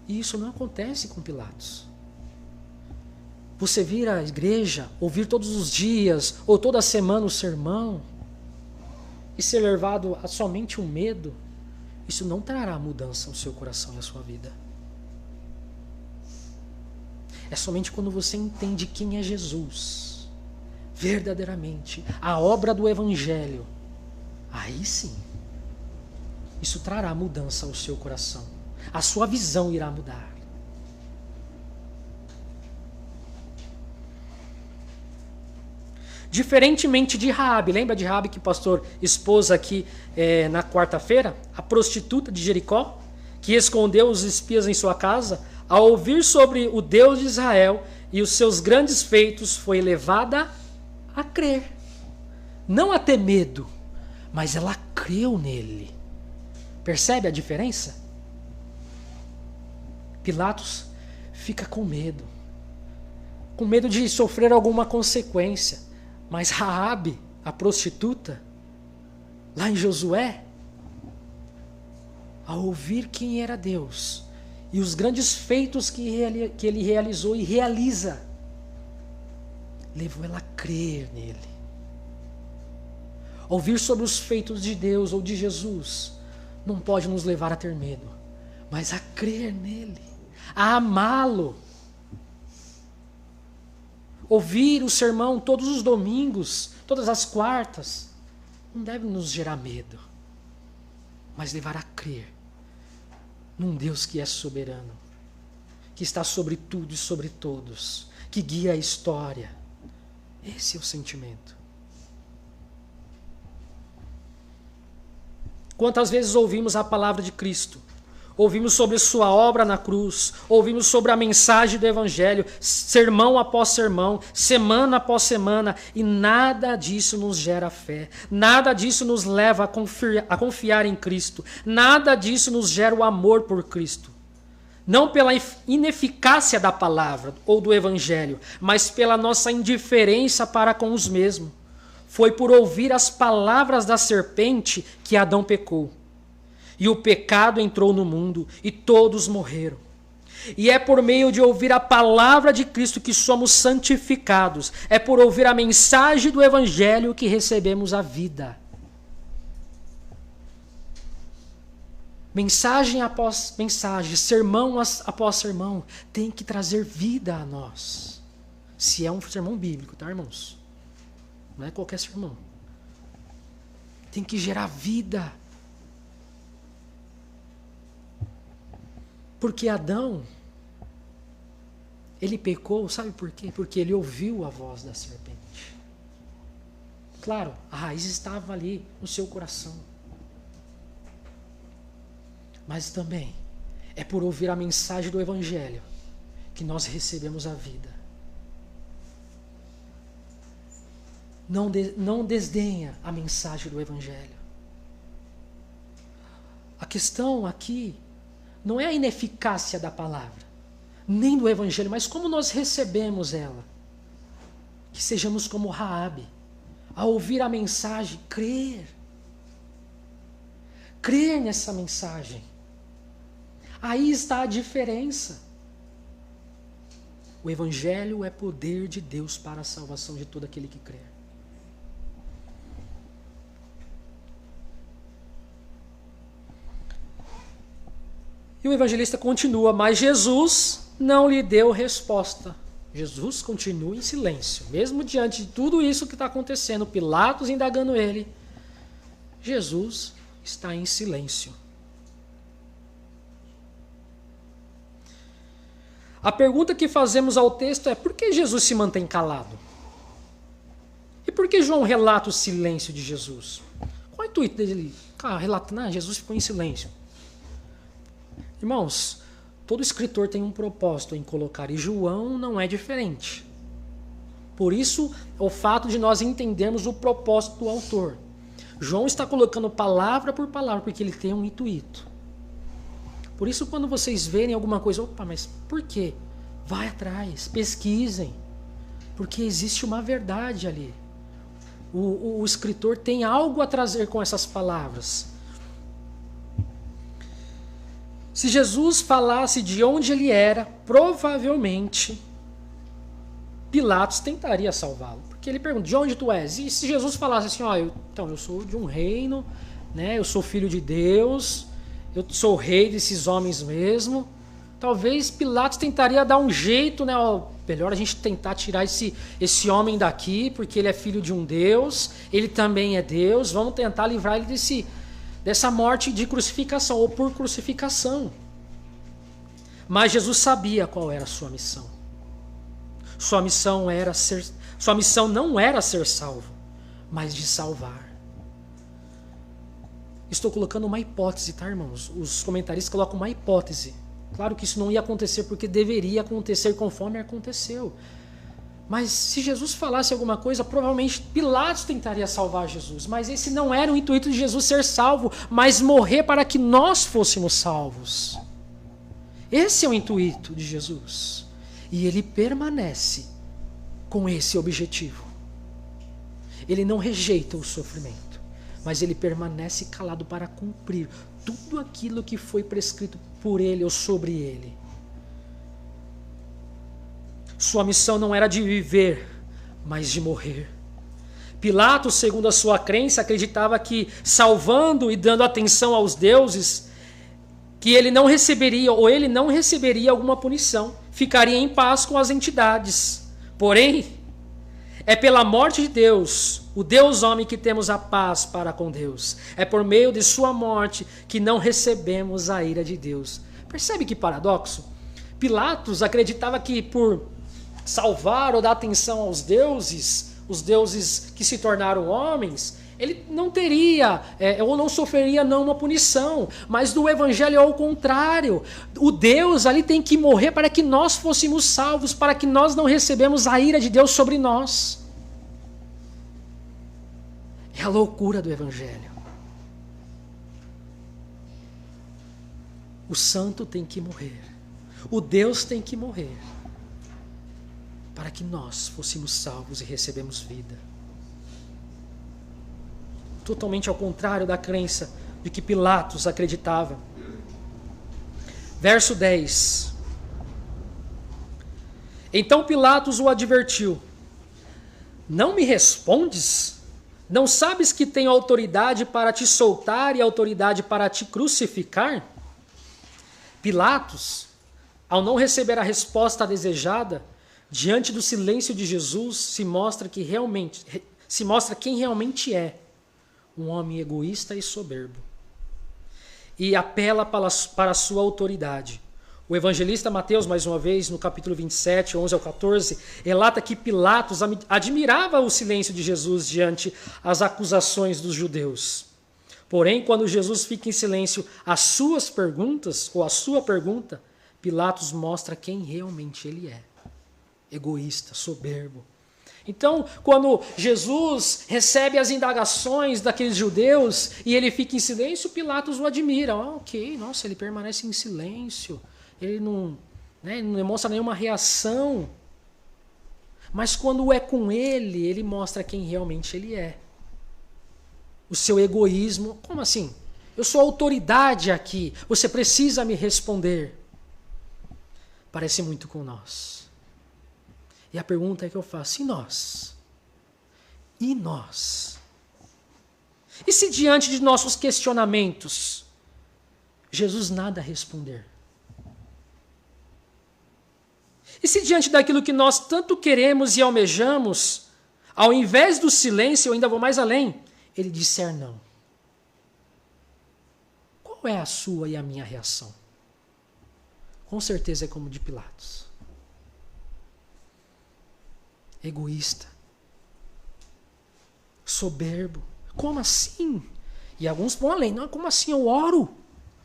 Speaker 2: E isso não acontece com Pilatos. Você vir à igreja, ouvir todos os dias ou toda semana o sermão e ser levado a somente um medo, isso não trará mudança no seu coração e à sua vida. É somente quando você entende quem é Jesus, verdadeiramente, a obra do Evangelho, aí sim, isso trará mudança ao seu coração. A sua visão irá mudar. Diferentemente de Raabe, lembra de Raabe que o pastor expôs aqui na quarta-feira? A prostituta de Jericó, que escondeu os espias em sua casa, ao ouvir sobre o Deus de Israel e os seus grandes feitos, foi levada a crer. Não a ter medo, mas ela creu nele. Percebe a diferença? Pilatos fica com medo de sofrer alguma consequência. Mas Raabe, a prostituta, lá em Josué, ao ouvir quem era Deus e os grandes feitos que ele realizou e realiza, levou ela a crer nele. Ouvir sobre os feitos de Deus ou de Jesus não pode nos levar a ter medo, mas a crer nele, a amá-lo. Ouvir o sermão todos os domingos, todas as quartas, não deve nos gerar medo, mas levar a crer num Deus que é soberano, que está sobre tudo e sobre todos, que guia a história. Esse é o sentimento. Quantas vezes ouvimos a palavra de Cristo? Ouvimos sobre sua obra na cruz, ouvimos sobre a mensagem do Evangelho, sermão após sermão, semana após semana, e nada disso nos gera fé, nada disso nos leva a confiar em Cristo, nada disso nos gera o amor por Cristo. Não pela ineficácia da palavra ou do Evangelho, mas pela nossa indiferença para com os mesmos. Foi por ouvir as palavras da serpente que Adão pecou. E o pecado entrou no mundo e todos morreram. E é por meio de ouvir a palavra de Cristo que somos santificados. É por ouvir a mensagem do Evangelho que recebemos a vida. Mensagem após mensagem, sermão após sermão, tem que trazer vida a nós. Se é um sermão bíblico, tá, irmãos? Não é qualquer sermão. Tem que gerar vida. Porque Adão, ele pecou, sabe por quê? Porque ele ouviu a voz da serpente. Claro, a raiz estava ali no seu coração. Mas também é por ouvir a mensagem do Evangelho que nós recebemos a vida. Não desdenha a mensagem do Evangelho. A questão aqui não é a ineficácia da palavra, nem do Evangelho, mas como nós recebemos ela. Que sejamos como Raabe, a ouvir a mensagem, crer. Crer nessa mensagem. Aí está a diferença. O Evangelho é poder de Deus para a salvação de todo aquele que crer. E o evangelista continua, mas Jesus não lhe deu resposta. Jesus continua em silêncio. Mesmo diante de tudo isso que está acontecendo, Pilatos indagando ele, Jesus está em silêncio. A pergunta que fazemos ao texto é: por que Jesus se mantém calado? E por que João relata o silêncio de Jesus? Qual é o intuito dele? Relatando, Jesus ficou em silêncio. Irmãos, todo escritor tem um propósito em colocar, e João não é diferente. Por isso, o fato de nós entendermos o propósito do autor. João está colocando palavra por palavra, porque ele tem um intuito. Por isso, quando vocês verem alguma coisa, opa, mas por quê? Vai atrás, pesquisem, porque existe uma verdade ali. O escritor tem algo a trazer com essas palavras. Se Jesus falasse de onde ele era, provavelmente Pilatos tentaria salvá-lo. Porque ele pergunta, de onde tu és? E se Jesus falasse assim, eu sou de um reino, né? Eu sou filho de Deus, eu sou rei desses homens mesmo. Talvez Pilatos tentaria dar um jeito, né? Melhor a gente tentar tirar esse homem daqui, porque ele é filho de um Deus, ele também é Deus, vamos tentar livrar ele dessa morte de crucificação, ou por crucificação. Mas Jesus sabia qual era a sua missão. Sua missão não era ser salvo, mas de salvar. Estou colocando uma hipótese, tá, irmãos? Os comentaristas colocam uma hipótese. Claro que isso não ia acontecer porque deveria acontecer conforme aconteceu. Mas se Jesus falasse alguma coisa, provavelmente Pilatos tentaria salvar Jesus. Mas esse não era o intuito de Jesus ser salvo, mas morrer para que nós fôssemos salvos. Esse é o intuito de Jesus. E ele permanece com esse objetivo. Ele não rejeita o sofrimento, mas ele permanece calado para cumprir tudo aquilo que foi prescrito por ele ou sobre ele. Sua missão não era de viver, mas de morrer. Pilatos, segundo a sua crença, acreditava que salvando e dando atenção aos deuses, que ele não receberia alguma punição, ficaria em paz com as entidades. Porém, é pela morte de Deus, o Deus homem, que temos a paz para com Deus. É por meio de sua morte que não recebemos a ira de Deus. Percebe que paradoxo? Pilatos acreditava que por salvar ou dar atenção aos deuses, os deuses que se tornaram homens, ele não teria ou não sofreria uma punição. Mas do evangelho é o contrário. O Deus ali tem que morrer para que nós fôssemos salvos, para que nós não recebemos a ira de Deus sobre nós. É a loucura do evangelho. O santo tem que morrer. O Deus tem que morrer para que nós fôssemos salvos e recebemos vida. Totalmente ao contrário da crença de que Pilatos acreditava. Verso 10. Então Pilatos o advertiu: não me respondes? Não sabes que tenho autoridade para te soltar e autoridade para te crucificar? Pilatos, ao não receber a resposta desejada, diante do silêncio de Jesus, se mostra quem realmente é. Um homem egoísta e soberbo. E apela para a sua autoridade. O evangelista Mateus, mais uma vez, no capítulo 27, 11 ao 14, relata que Pilatos admirava o silêncio de Jesus diante as acusações dos judeus. Porém, quando Jesus fica em silêncio às suas perguntas, ou à sua pergunta, Pilatos mostra quem realmente ele é. Egoísta, soberbo. Então, quando Jesus recebe as indagações daqueles judeus e ele fica em silêncio, Pilatos o admira. Ok, nossa, ele permanece em silêncio. Ele não demonstra nenhuma reação. Mas quando é com ele, ele mostra quem realmente ele é. O seu egoísmo. Como assim? Eu sou autoridade aqui. Você precisa me responder. Parece muito com nós. E a pergunta que eu faço: e nós? E nós? E se diante de nossos questionamentos, Jesus nada responder? E se diante daquilo que nós tanto queremos e almejamos, ao invés do silêncio, eu ainda vou mais além, ele disser não? Qual é a sua e a minha reação? Com certeza é como de Pilatos. Egoísta, soberbo. Como assim? E alguns vão além. Não, como assim? Eu oro,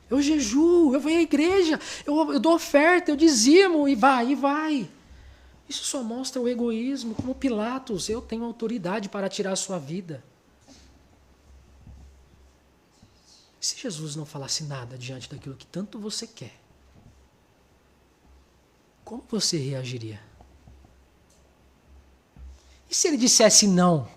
Speaker 2: eu jejuo, eu venho à igreja, eu dou oferta, eu dizimo, e vai. Isso só mostra o egoísmo. Como Pilatos: eu tenho autoridade para tirar a sua vida. Se Jesus não falasse nada diante daquilo que tanto você quer, como você reagiria? E se ele dissesse não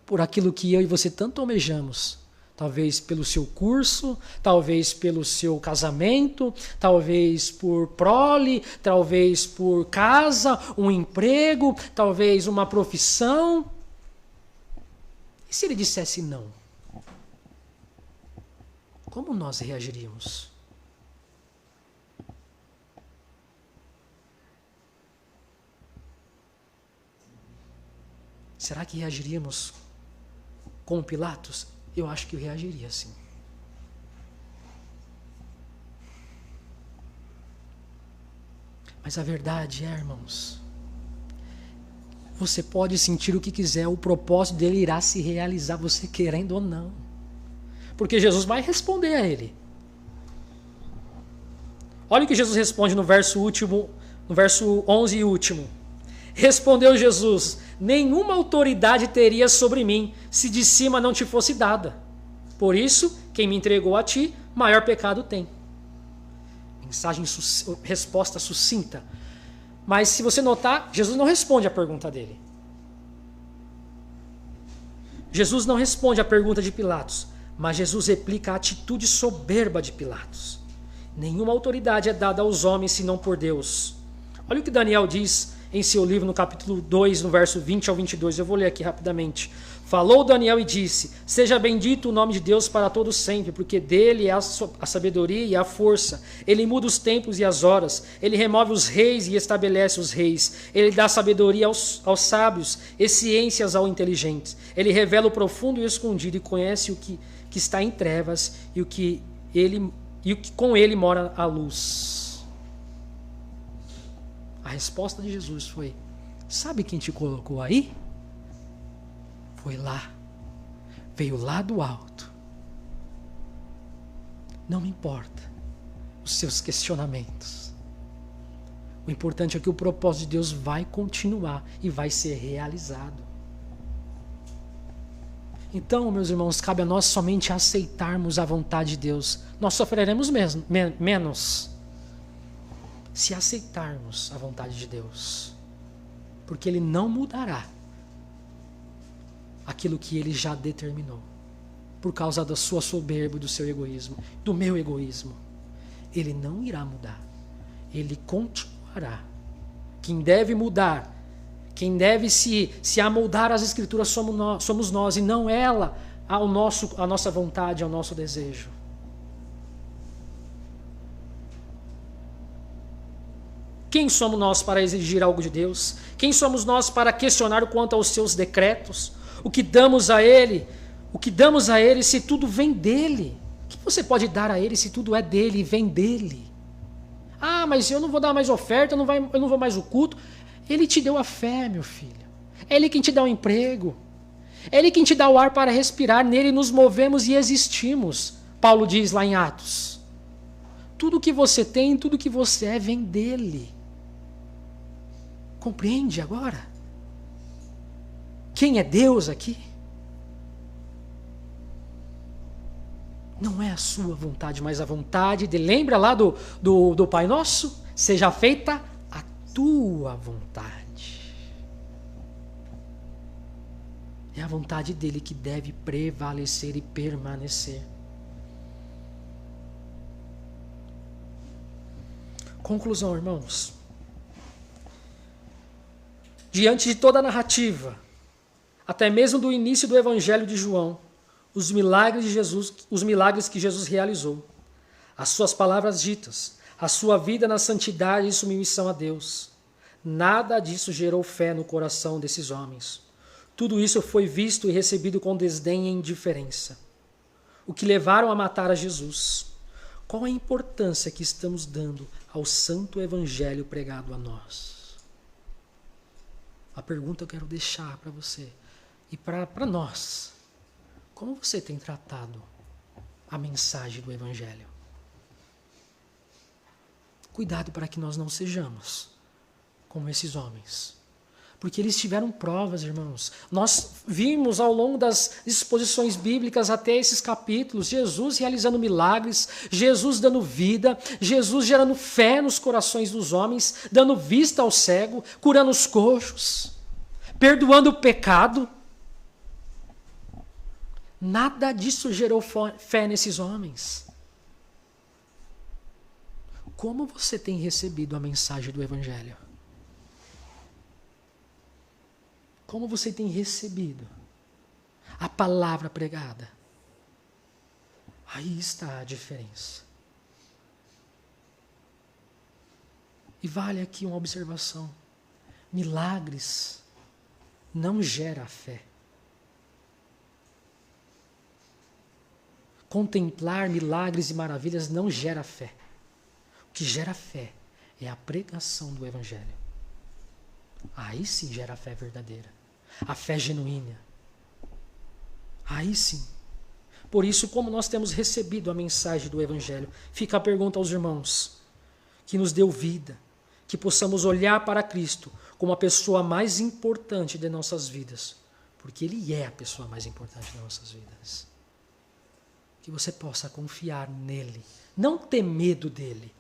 Speaker 2: por aquilo que eu e você tanto almejamos? Talvez pelo seu curso, talvez pelo seu casamento, talvez por prole, talvez por casa, um emprego, talvez uma profissão. E se ele dissesse não? Como nós reagiríamos? Será que reagiríamos com Pilatos? Eu acho que eu reagiria sim. Mas a verdade é, irmãos, você pode sentir o que quiser, o propósito dele irá se realizar, você querendo ou não. Porque Jesus vai responder a ele. Olha o que Jesus responde no verso 11 e último. Respondeu Jesus: nenhuma autoridade teria sobre mim, se de cima não te fosse dada. Por isso, quem me entregou a ti, maior pecado tem. Resposta sucinta. Mas se você notar, Jesus não responde a pergunta dele. Jesus não responde a pergunta de Pilatos, mas Jesus replica a atitude soberba de Pilatos. Nenhuma autoridade é dada aos homens senão por Deus. Olha o que Daniel diz em seu livro no capítulo 2, no verso 20 ao 22. Eu vou ler aqui rapidamente. Falou Daniel e disse: seja bendito o nome de Deus para todos sempre, porque dele é a sabedoria e a força. Ele muda os tempos e as horas. Ele remove os reis e estabelece os reis. Ele dá sabedoria aos sábios e ciências aos inteligentes. Ele revela o profundo e o escondido e conhece o que está em trevas e o que com ele mora a luz. A resposta de Jesus foi: sabe quem te colocou aí? Foi lá, veio lá do alto. Não me importa os seus questionamentos. O importante é que o propósito de Deus vai continuar e vai ser realizado. Então, meus irmãos, cabe a nós somente aceitarmos a vontade de Deus. Nós sofreremos menos se aceitarmos a vontade de Deus, porque Ele não mudará aquilo que Ele já determinou, por causa da sua soberba, do seu egoísmo, do meu egoísmo. Ele não irá mudar, Ele continuará. Quem deve mudar, quem deve se amoldar às Escrituras somos nós, e não ela a nossa vontade, ao nosso desejo. Quem somos nós para exigir algo de Deus? Quem somos nós para questionar quanto aos seus decretos? O que damos a Ele se tudo vem dEle? O que você pode dar a Ele se tudo é dEle e vem dEle? Ah, mas eu não vou dar mais oferta, eu não vou mais ao culto. Ele te deu a fé, meu filho. É Ele quem te dá o emprego. É Ele quem te dá o ar para respirar. Nele nos movemos e existimos. Paulo diz lá em Atos. Tudo que você tem, tudo que você é, vem dEle. Compreende agora? Quem é Deus aqui? Não é a sua vontade, mas a vontade dele. Lembra lá do Pai Nosso? Seja feita a tua vontade. É a vontade dele que deve prevalecer e permanecer. Conclusão, irmãos. Diante de toda a narrativa, até mesmo do início do Evangelho de João, os milagres que Jesus realizou, as suas palavras ditas, a sua vida na santidade e submissão a Deus, nada disso gerou fé no coração desses homens. Tudo isso foi visto e recebido com desdém e indiferença, o que levaram a matar a Jesus. Qual a importância que estamos dando ao santo evangelho pregado a nós? A pergunta eu quero deixar para você e para nós. Como você tem tratado a mensagem do evangelho? Cuidado para que nós não sejamos como esses homens. Porque eles tiveram provas, irmãos. Nós vimos ao longo das exposições bíblicas até esses capítulos, Jesus realizando milagres, Jesus dando vida, Jesus gerando fé nos corações dos homens, dando vista ao cego, curando os coxos, perdoando o pecado. Nada disso gerou fé nesses homens. Como você tem recebido a mensagem do evangelho? Como você tem recebido a palavra pregada? Aí está a diferença. E vale aqui uma observação. Milagres não gera fé. Contemplar milagres e maravilhas não gera fé. O que gera fé é a pregação do evangelho. Aí sim gera a fé verdadeira. A fé genuína. Aí sim. Por isso, como nós temos recebido a mensagem do Evangelho, fica a pergunta aos irmãos, que nos deu vida, que possamos olhar para Cristo como a pessoa mais importante de nossas vidas, porque Ele é a pessoa mais importante de nossas vidas. Que você possa confiar nele, não ter medo dele,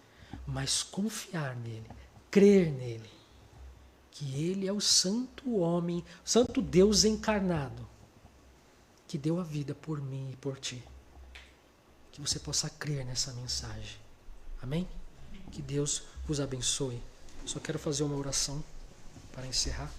Speaker 2: mas confiar nele, crer nele, que ele é o santo homem, santo Deus encarnado, que deu a vida por mim e por ti. Que você possa crer nessa mensagem. Amém? Que Deus vos abençoe. Só quero fazer uma oração para encerrar.